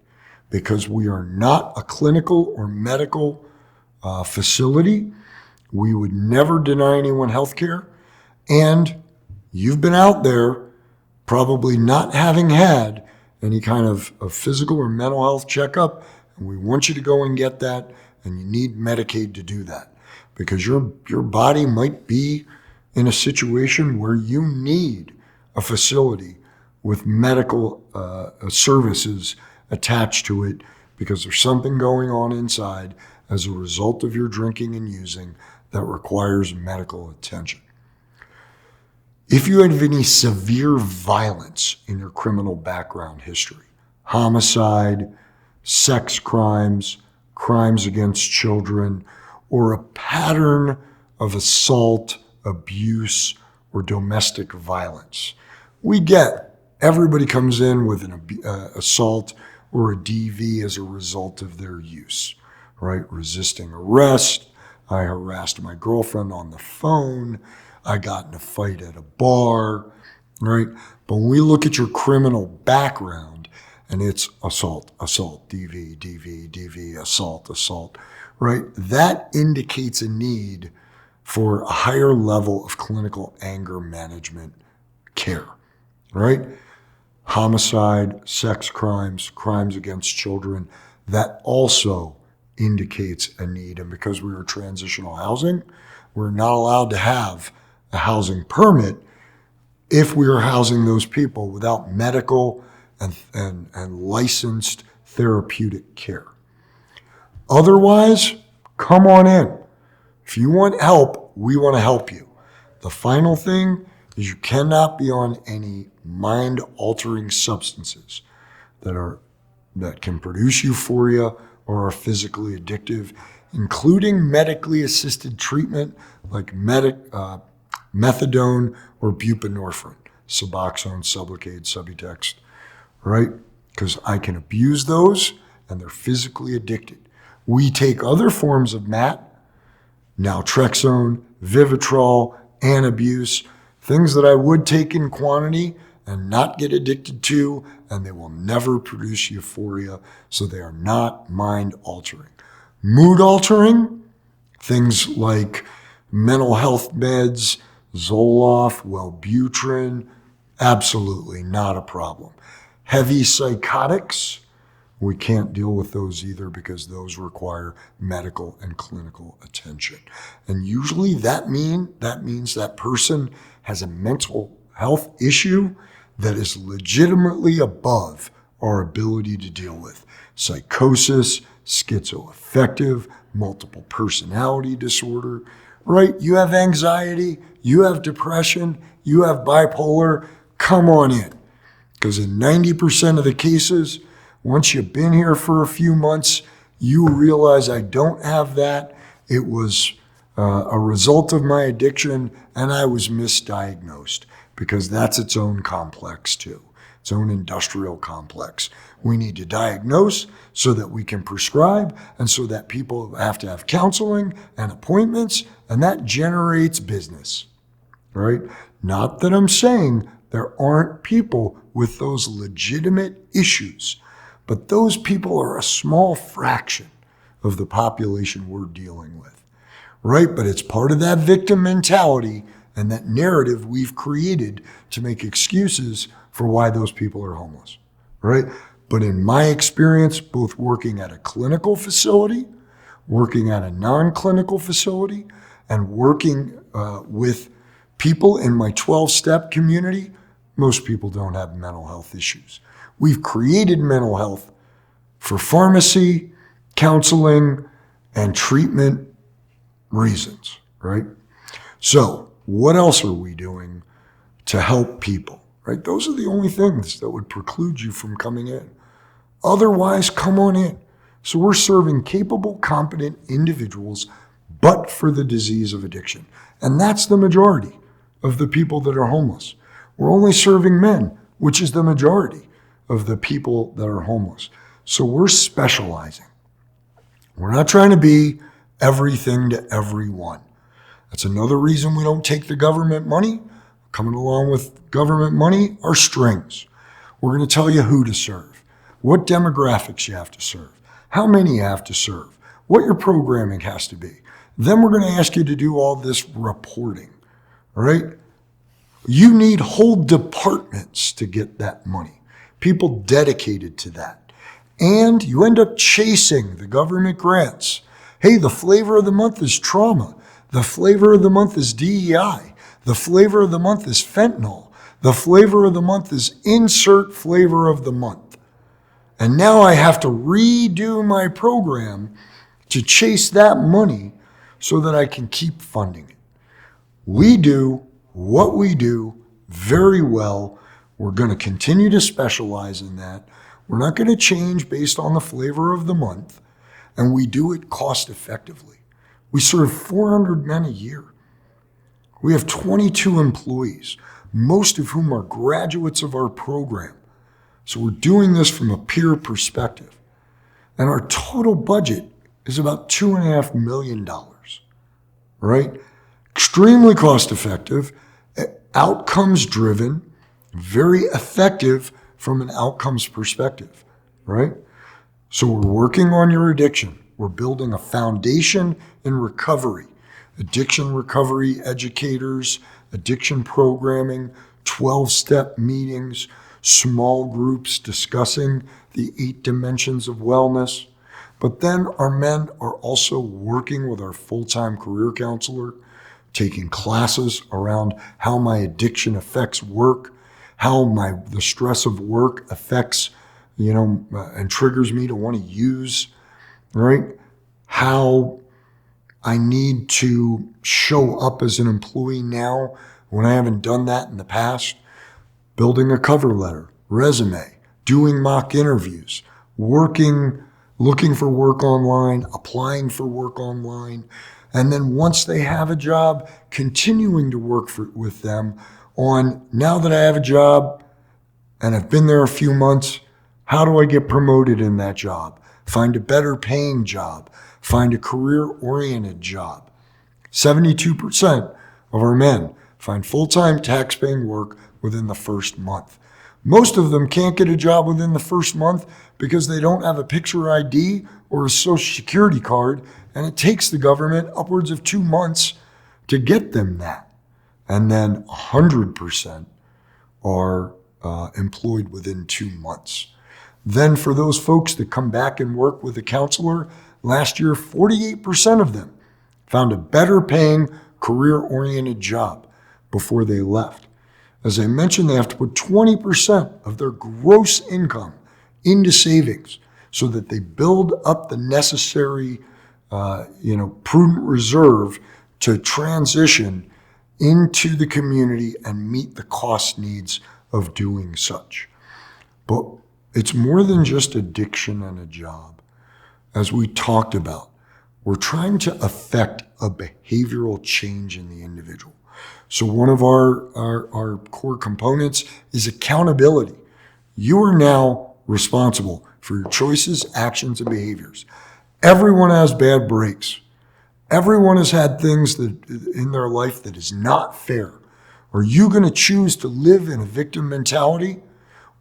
because we are not a clinical or medical facility. We would never deny anyone health care. And you've been out there probably not having had any kind of physical or mental health checkup, and we want you to go and get that, and you need Medicaid to do that because your body might be in a situation where you need a facility with medical services attached to it because there's something going on inside as a result of your drinking and using that requires medical attention. If you have any severe violence in your criminal background history, homicide, sex crimes, crimes against children, or a pattern of assault, abuse, or domestic violence, everybody comes in with an assault or a DV as a result of their use, right? Resisting arrest. I harassed my girlfriend on the phone. I got in a fight at a bar, right? But when we look at your criminal background and it's assault, DV, assault, right? That indicates a need for a higher level of clinical anger management care, right? Homicide, sex crimes, crimes against children, that also indicates a need. And because we are transitional housing, we're not allowed to have a housing permit if we are housing those people without medical and licensed therapeutic care. Otherwise, come on in. If you want help, we want to help you. The final thing is you cannot be on any mind-altering substances that can produce euphoria or are physically addictive, including medically assisted treatment like methadone or buprenorphine, Suboxone, Sublocade, Subutex, right? Because I can abuse those and they're physically addicted. We take other forms of MAT, naltrexone, Vivitrol, Antabuse, things that I would take in quantity and not get addicted to, and they will never produce euphoria, so they are not mind altering. Mood altering, things like mental health meds, Zoloft, Wellbutrin, absolutely not a problem. Heavy psychotics, we can't deal with those either because those require medical and clinical attention. And usually that means that person has a mental health issue that is legitimately above our ability to deal with. Psychosis, schizoaffective, multiple personality disorder, right? You have anxiety, you have depression, you have bipolar, come on in. Because in 90% of the cases, once you've been here for a few months, you realize I don't have that. It was a result of my addiction, and I was misdiagnosed, because that's its own complex too, its own industrial complex. We need to diagnose so that we can prescribe, and so that people have to have counseling and appointments, and that generates business, right? Not that I'm saying there aren't people with those legitimate issues, but those people are a small fraction of the population we're dealing with, right? But it's part of that victim mentality and that narrative we've created to make excuses for why those people are homeless, right? But in my experience, both working at a clinical facility, working at a non-clinical facility, and working with people in my 12-step community, most people don't have mental health issues. We've created mental health for pharmacy, counseling, and treatment reasons, right? So what else are we doing to help people, right? Those are the only things that would preclude you from coming in. Otherwise, come on in. So we're serving capable, competent individuals, but for the disease of addiction. And that's the majority of the people that are homeless. We're only serving men, which is the majority of the people that are homeless. So we're specializing. We're not trying to be everything to everyone. That's another reason we don't take the government money. Coming along with government money are strings. We're going to tell you who to serve, what demographics you have to serve, how many you have to serve, what your programming has to be. Then we're going to ask you to do all this reporting, all right? You need whole departments to get that money, people dedicated to that. And you end up chasing the government grants. Hey, the flavor of the month is trauma. The flavor of the month is DEI. The flavor of the month is fentanyl. The flavor of the month is insert flavor of the month. And now I have to redo my program to chase that money so that I can keep funding it. We do what we do very well. We're going to continue to specialize in that. We're not going to change based on the flavor of the month, and we do it cost effectively. We serve 400 men a year. We have 22 employees, most of whom are graduates of our program. So we're doing this from a peer perspective. And our total budget is about $2.5 million, right? Extremely cost effective, outcomes driven, very effective from an outcomes perspective, right? So we're working on your addiction. We're building a foundation in recovery, addiction recovery educators, addiction programming, 12-step meetings, small groups discussing the 8 dimensions of wellness. But then our men are also working with our full-time career counselor, taking classes around how my addiction affects work, how the stress of work affects, and triggers me to want to use, right? How I need to show up as an employee now when I haven't done that in the past. Building a cover letter, resume, doing mock interviews, looking for work online, applying for work online, and then once they have a job, continuing to work with them on, now that I have a job and I've been there a few months, how do I get promoted in that job? Find a better paying job, find a career-oriented job. 72% of our men find full-time tax-paying work within the first month. Most of them can't get a job within the first month because they don't have a picture ID or a social security card, and it takes the government upwards of 2 months to get them that. And then 100% are employed within 2 months. Then for those folks that come back and work with a counselor, last year 48% of them found a better paying, career-oriented job before they left. As I mentioned, they have to put 20% of their gross income into savings so that they build up the necessary prudent reserve to transition into the community and meet the cost needs of doing such. But it's more than just addiction and a job. As we talked about, we're trying to affect a behavioral change in the individual. So one of our core components is accountability. You are now responsible for your choices, actions, and behaviors. Everyone has bad breaks. Everyone has had things that in their life that is not fair. Are you going to choose to live in a victim mentality?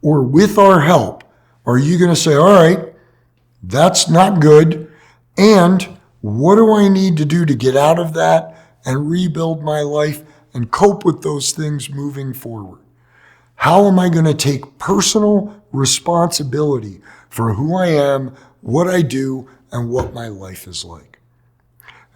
Or with our help, are you going to say, all right, that's not good, and what do I need to do to get out of that and rebuild my life and cope with those things moving forward? How am I going to take personal responsibility for who I am, what I do, and what my life is like?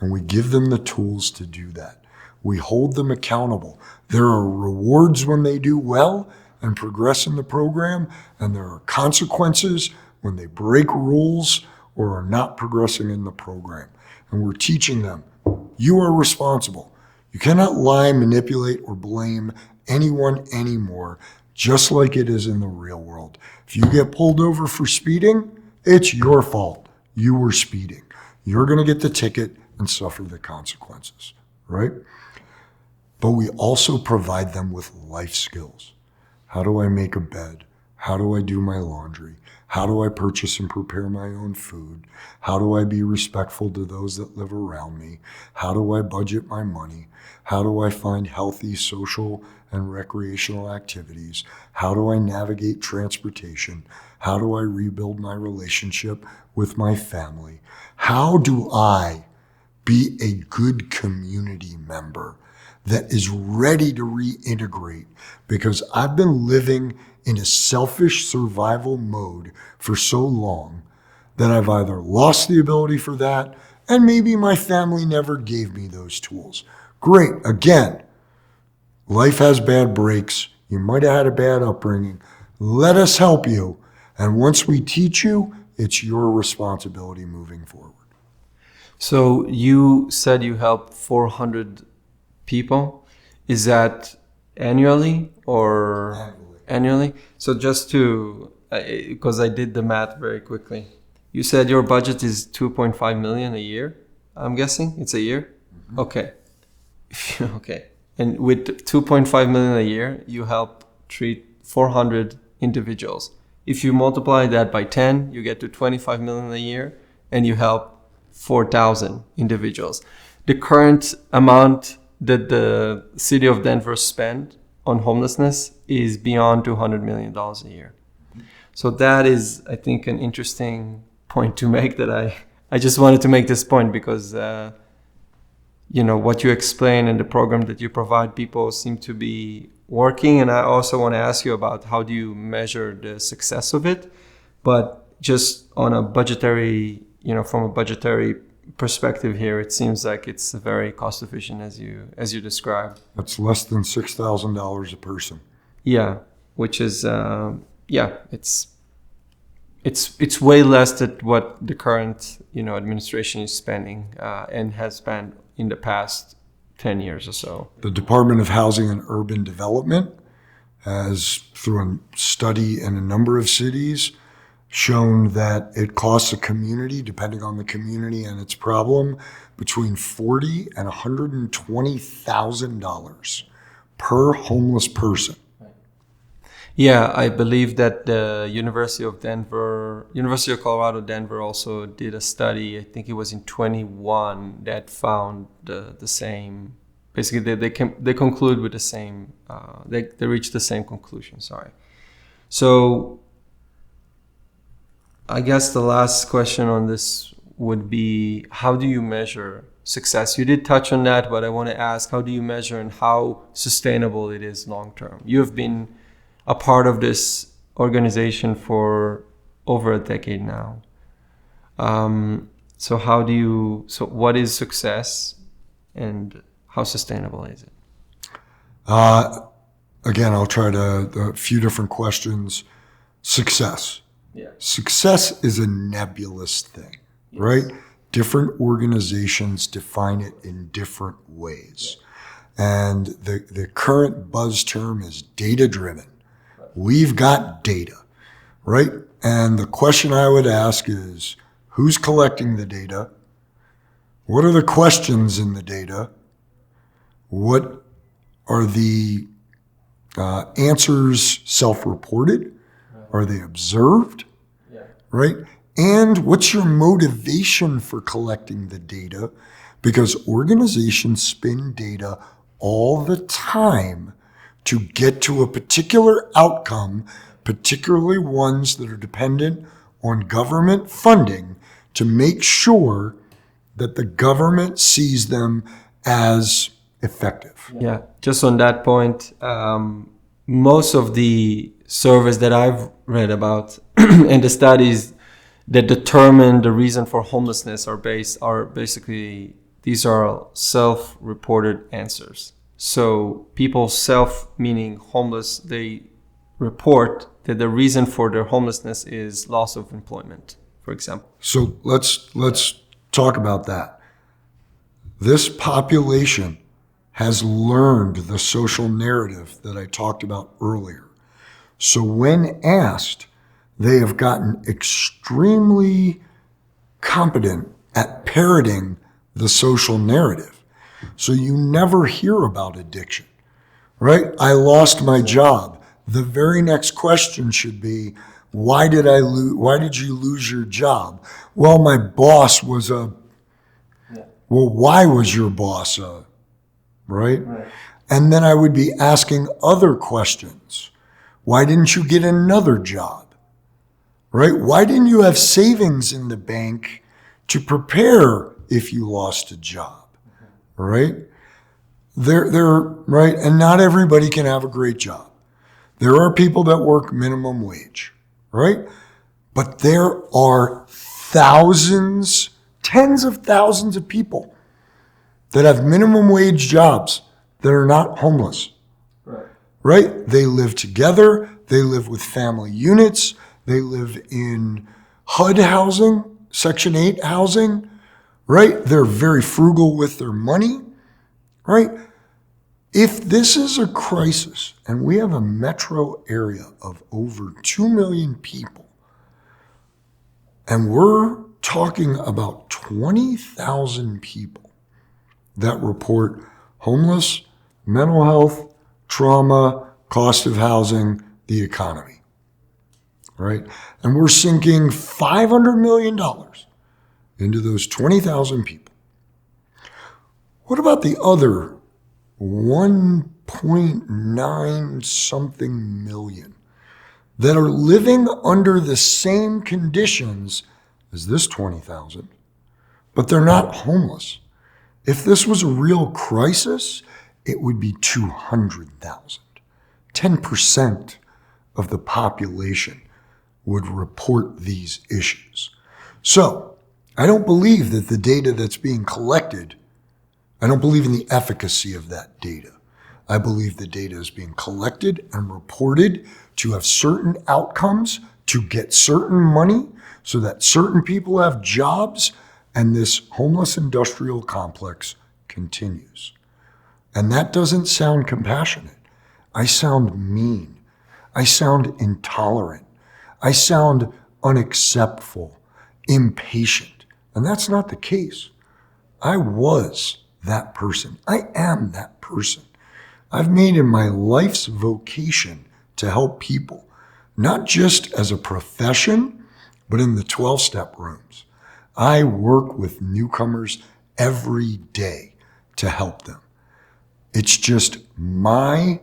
And we give them the tools to do that. We hold them accountable. There are rewards when they do well and progress in the program, and there are consequences when they break rules or are not progressing in the program. And we're teaching them, you are responsible. You cannot lie, manipulate, or blame anyone anymore, just like it is in the real world. If you get pulled over for speeding, it's your fault. You were speeding. You're going to get the ticket and suffer the consequences, right? But we also provide them with life skills. How do I make a bed? How do I do my laundry? How do I purchase and prepare my own food? How do I be respectful to those that live around me? How do I budget my money? How do I find healthy social and recreational activities? How do I navigate transportation? How do I rebuild my relationship with my family? How do I be a good community member that is ready to reintegrate? Because I've been living in a selfish survival mode for so long that I've either lost the ability for that, and maybe my family never gave me those tools. Great. Again, life has bad breaks. You might have had a bad upbringing. Let us help you. And once we teach you, it's your responsibility moving forward. So you said you help 400 people. Is that annually or annually? So just to, because I did the math very quickly. You said your budget is 2.5 million a year. I'm guessing it's a year. Mm-hmm. Okay. Okay. And with 2.5 million a year, you help treat 400 individuals. If you multiply that by 10, you get to 25 million a year, and you help 4,000 individuals. The current amount that the city of Denver spend on homelessness is beyond $200 million a year. So that is, I think, an interesting point to make, that I just wanted to make this point because, what you explain and the program that you provide people seem to be working. And I also want to ask you about how do you measure the success of it, but just on a budgetary, from a budgetary perspective here, it seems like it's very cost efficient as you described. That's less than $6,000 a person. Yeah, which is it's way less than what the current administration is spending and has spent in the past 10 years or so. The Department of Housing and Urban Development has, through a study in a number of cities, shown that it costs a community, depending on the community and its problem, between $40,000 and $120,000 per homeless person. Yeah, I believe that the University of Colorado, Denver also did a study, I think it was in 21, that found the same basically they conclude with the same, they reach the same conclusion. Sorry. So I guess the last question on this would be, how do you measure success? You did touch on that, but I want to ask, how do you measure and how sustainable it is long term? You have been a part of this organization for over a decade now. So what is success and how sustainable is it? Again, I'll try a few different questions. Success. Yeah. Success is a nebulous thing, yes. Right? Different organizations define it in different ways. Yeah. And the current buzz term is data-driven. Right. We've got data, right? And the question I would ask is, who's collecting the data? What are the questions in the data? What are the answers self-reported? Are they observed? Yeah. Right? And what's your motivation for collecting the data? Because organizations spin data all the time to get to a particular outcome, particularly ones that are dependent on government funding, to make sure that the government sees them as effective. Yeah, just on that point, most of the surveys that I've read about and the studies that determine the reason for homelessness are basically, these are self-reported answers. So people meaning homeless, they report that the reason for their homelessness is loss of employment, for example. So let's talk about that. This population has learned the social narrative that I talked about earlier. So when asked, they have gotten extremely competent at parroting the social narrative. So you never hear about addiction, right? I lost my job. The very next question should be, why did you lose your job? Well, my boss was well, why was your boss right? And then I would be asking other questions. Why didn't you get another job? Right? Why didn't you have savings in the bank to prepare if you lost a job? Right? Right? And not everybody can have a great job. There are people that work minimum wage, right? But there are thousands, tens of thousands of people that have minimum wage jobs that are not homeless, right? They live together. They live with family units. They live in HUD housing, Section 8 housing, right? They're very frugal with their money, right? If this is a crisis and we have a metro area of over 2 million people, and we're talking about 20,000 people that report homeless, mental health, trauma, cost of housing, the economy, right? And we're sinking $500 million into those 20,000 people. What about the other 1.9 something million that are living under the same conditions as this 20,000, but they're not homeless? If this was a real crisis, it would be 200,000. 10% of the population would report these issues. So I don't believe that the data that's being collected, I don't believe in the efficacy of that data. I believe the data is being collected and reported to have certain outcomes, to get certain money, so that certain people have jobs, and this homeless industrial complex continues. And that doesn't sound compassionate. I sound mean. I sound intolerant. I sound unacceptful, impatient. And that's not the case. I was that person. I am that person. I've made it my life's vocation to help people, not just as a profession, but in the 12-step rooms. I work with newcomers every day to help them. It's just my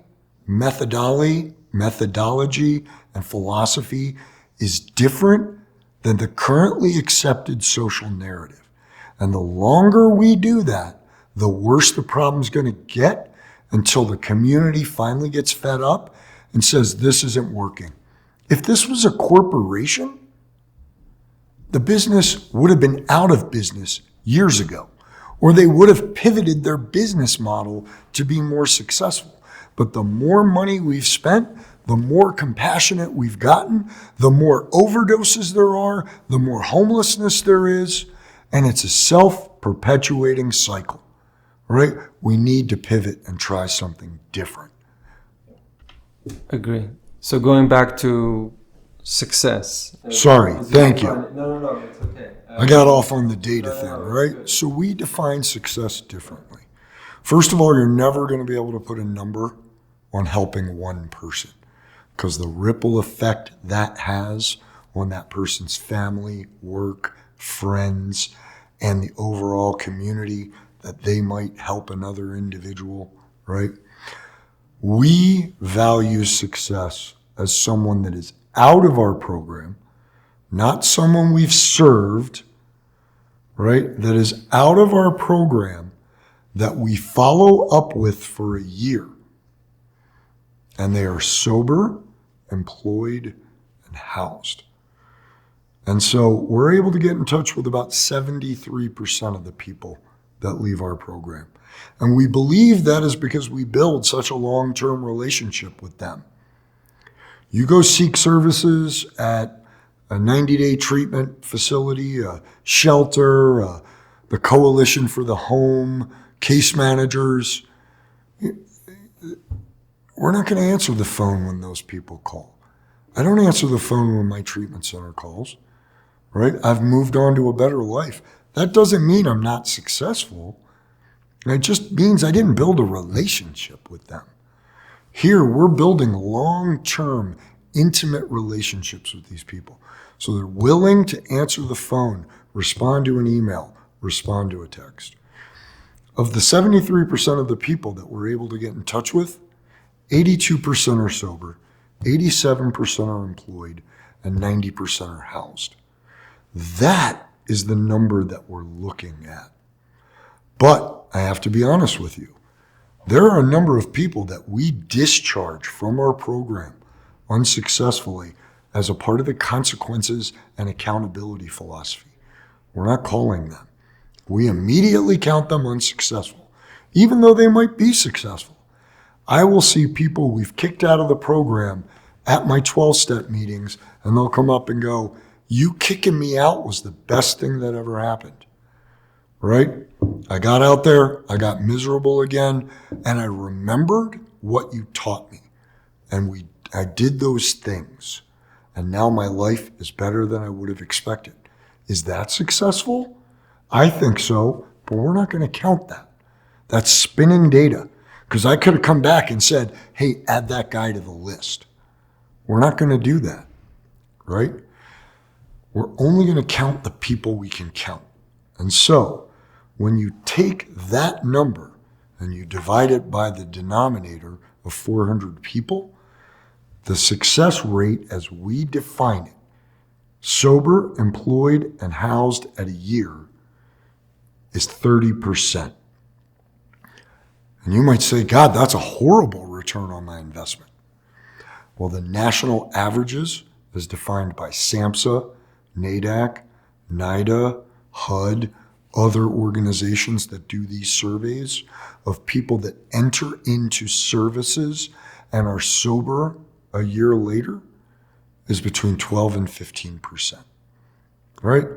methodology and philosophy is different than the currently accepted social narrative. And the longer we do that, the worse the problem's going to get until the community finally gets fed up and says, this isn't working. If this was a corporation, the business would have been out of business years ago, or they would have pivoted their business model to be more successful. But the more money we've spent, the more compassionate we've gotten, the more overdoses there are, the more homelessness there is, and it's a self-perpetuating cycle, right? We need to pivot and try something different. Agree. So going back to success. Sorry, thank you. No, it's okay. I got off on the data thing, right? So we define success differently. First of all, you're never going to be able to put a number on helping one person because the ripple effect that has on that person's family, work, friends, and the overall community that they might help another individual, right? We value success as someone that is out of our program, not someone we've served, right? That is out of our program that we follow up with for a year. And they are sober, employed, and housed. And so we're able to get in touch with about 73% of the people that leave our program. And we believe that is because we build such a long-term relationship with them. You go seek services at a 90-day treatment facility, a shelter, the Coalition for the Home, case managers. We're not going to answer the phone when those people call. I don't answer the phone when my treatment center calls, right? I've moved on to a better life. That doesn't mean I'm not successful. It just means I didn't build a relationship with them. Here, we're building long-term, intimate relationships with these people. So they're willing to answer the phone, respond to an email, respond to a text. Of the 73% of the people that we're able to get in touch with, 82% are sober, 87% are employed, and 90% are housed. That is the number that we're looking at. But I have to be honest with you. There are a number of people that we discharge from our program unsuccessfully as a part of the consequences and accountability philosophy. We're not calling them. We immediately count them unsuccessful, even though they might be successful. I will see people we've kicked out of the program at my 12-step meetings, and they'll come up and go, you kicking me out was the best thing that ever happened, right? I got out there, I got miserable again, and I remembered what you taught me. And I did those things. And now my life is better than I would have expected. Is that successful? I think so, but we're not going to count that. That's spinning data. Because I could have come back and said, hey, add that guy to the list. We're not going to do that, right? We're only going to count the people we can count. And so when you take that number and you divide it by the denominator of 400 people, the success rate as we define it, sober, employed, and housed at a year, is 30%. And you might say, God, that's a horrible return on my investment. Well, the national averages, as defined by SAMHSA, NADAC, NIDA, HUD, other organizations that do these surveys of people that enter into services and are sober a year later, is between 12 and 15%, right?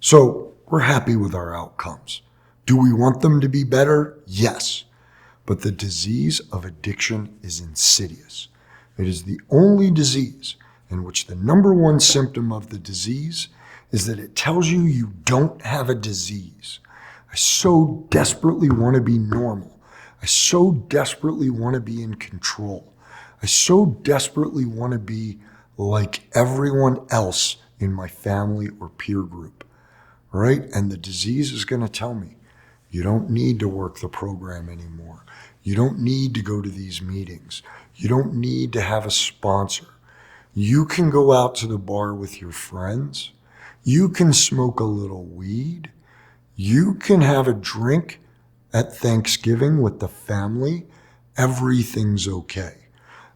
So we're happy with our outcomes. Do we want them to be better? Yes. But the disease of addiction is insidious. It is the only disease in which the number one symptom of the disease is that it tells you you don't have a disease. I so desperately want to be normal. I so desperately want to be in control. I so desperately want to be like everyone else in my family or peer group, right? And the disease is going to tell me, you don't need to work the program anymore. You don't need to go to these meetings. You don't need to have a sponsor. You can go out to the bar with your friends. You can smoke a little weed. You can have a drink at Thanksgiving with the family. Everything's okay.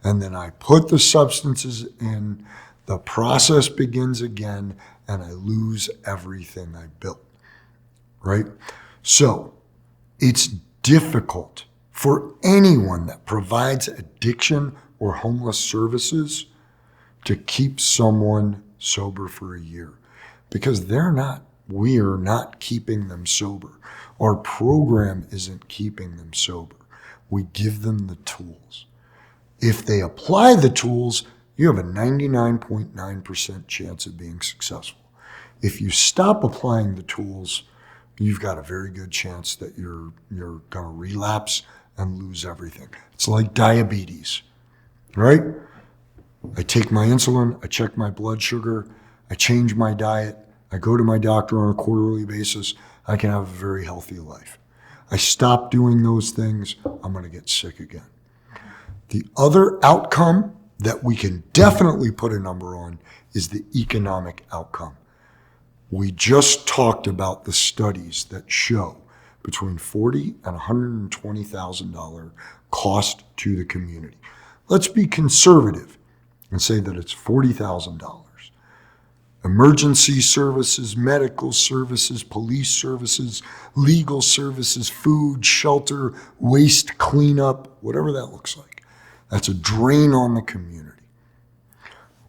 And then I put the substances in, the process begins again, and I lose everything I built, right? So it's difficult for anyone that provides addiction or homeless services to keep someone sober for a year, because we are not keeping them sober. Our program isn't keeping them sober. We give them the tools. If they apply the tools, you have a 99.9% chance of being successful. If you stop applying the tools, you've got a very good chance that you're going to relapse and lose everything. It's like diabetes, right? I take my insulin, I check my blood sugar, I change my diet, I go to my doctor on a quarterly basis, I can have a very healthy life. I stop doing those things, I'm going to get sick again. The other outcome that we can definitely put a number on is the economic outcome. We just talked about the studies that show between $40,000 and $120,000 cost to the community. Let's be conservative and say that it's $40,000. Emergency services, medical services, police services, legal services, food, shelter, waste cleanup, whatever that looks like. That's a drain on the community.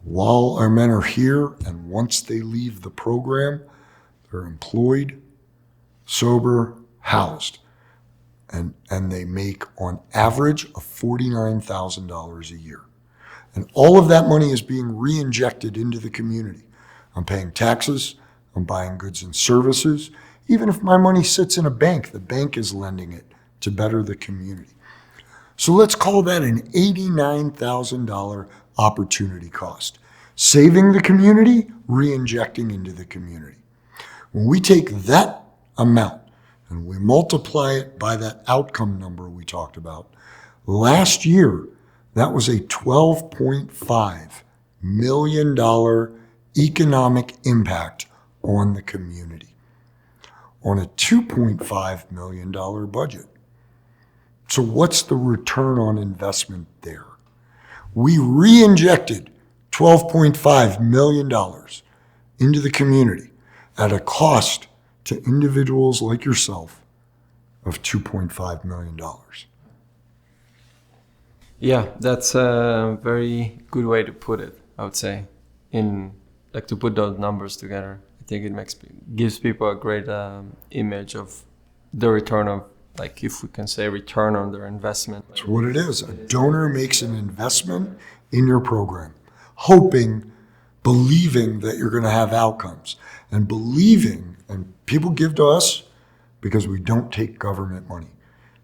While our men are here, and once they leave the program, they're employed, sober, housed, and they make on average of $49,000 a year. And all of that money is being re-injected into the community. I'm paying taxes, I'm buying goods and services. Even if my money sits in a bank, the bank is lending it to better the community. So let's call that an $89,000 opportunity cost. Saving the community, re-injecting into the community. When we take that amount and we multiply it by that outcome number we talked about, last year, that was a $12.5 million economic impact on the community on a $2.5 million budget. So what's the return on investment there? We re-injected $12.5 million into the community at a cost to individuals like yourself of $2.5 million. Yeah, that's a very good way to put it, I would say. To put those numbers together. I think it gives people a great image of the return of, if we can say, return on their investment. That's what it is. A donor makes an investment in your program, hoping, believing that you're going to have outcomes, and believing, and people give to us because we don't take government money,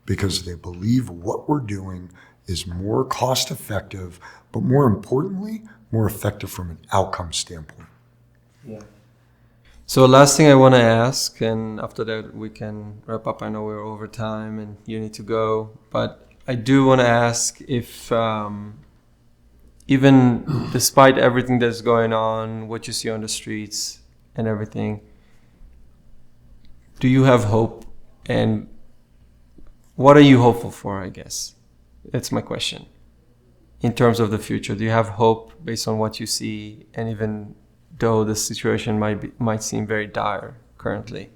because they believe what we're doing is more cost effective, but more importantly, more effective from an outcome standpoint. Yeah. So last thing I want to ask, and after that we can wrap up. I know we're over time and you need to go, but I do want to ask if even despite everything that's going on, what you see on the streets and everything, do you have hope? And what are you hopeful for, I guess? That's my question. In terms of the future, do you have hope based on what you see? And even though the situation might seem very dire currently,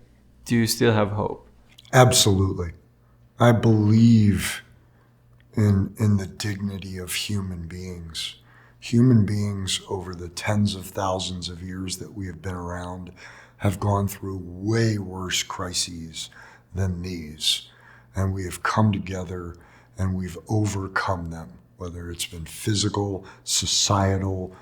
do you still have hope? Absolutely. I believe in the dignity of human beings. Human beings over the tens of thousands of years that we have been around have gone through way worse crises than these. And we have come together and we've overcome them, whether it's been physical, societal,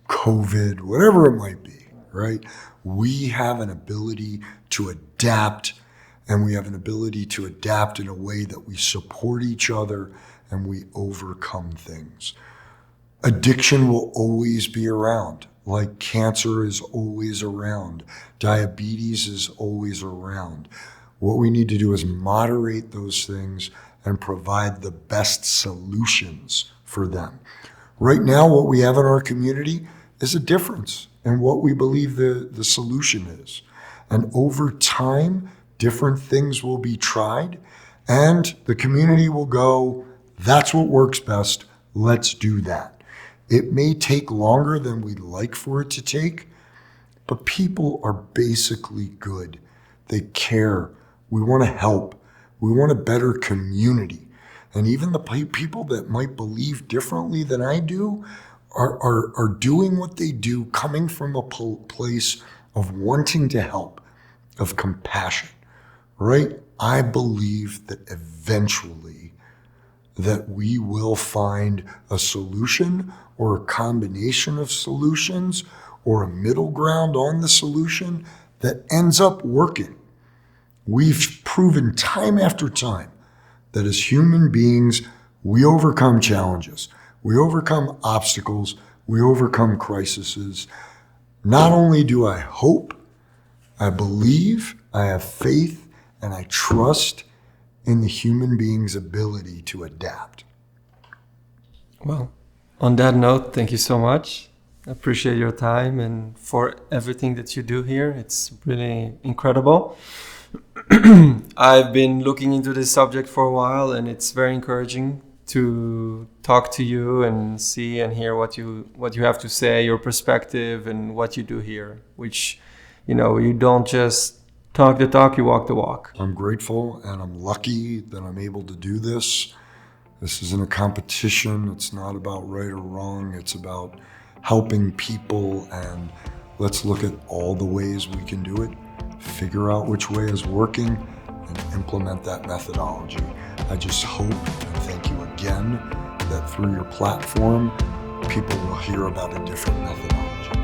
COVID, whatever it might be, right? We have an ability to adapt, and we have an ability to adapt in a way that we support each other and we overcome things. Addiction will always be around, like cancer is always around. Diabetes is always around. What we need to do is moderate those things and provide the best solutions for them. Right now, what we have in our community is a difference in what we believe the solution is. And over time, different things will be tried, and the community will go, that's what works best, let's do that. It may take longer than we'd like for it to take, but people are basically good. They care. We want to help. We want a better community. And even the people that might believe differently than I do are doing what they do, coming from a place of wanting to help, of compassion, right? I believe that eventually that we will find a solution or a combination of solutions or a middle ground on the solution that ends up working. We've proven time after time that as human beings, we overcome challenges, we overcome obstacles, we overcome crises. Not only do I hope, I believe, I have faith, and I trust in the human being's ability to adapt. Well, on that note, thank you so much. I appreciate your time and for everything that you do here. It's really incredible. I've been looking into this subject for a while, and it's very encouraging to talk to you and see and hear what you have to say, your perspective, and what you do here, which, you don't just talk the talk, you walk the walk. I'm grateful and I'm lucky that I'm able to do this. This isn't a competition. It's not about right or wrong. It's about helping people, and let's look at all the ways we can do it, figure out which way is working, and implement that methodology. I just hope, and thank you again, that through your platform, people will hear about a different methodology.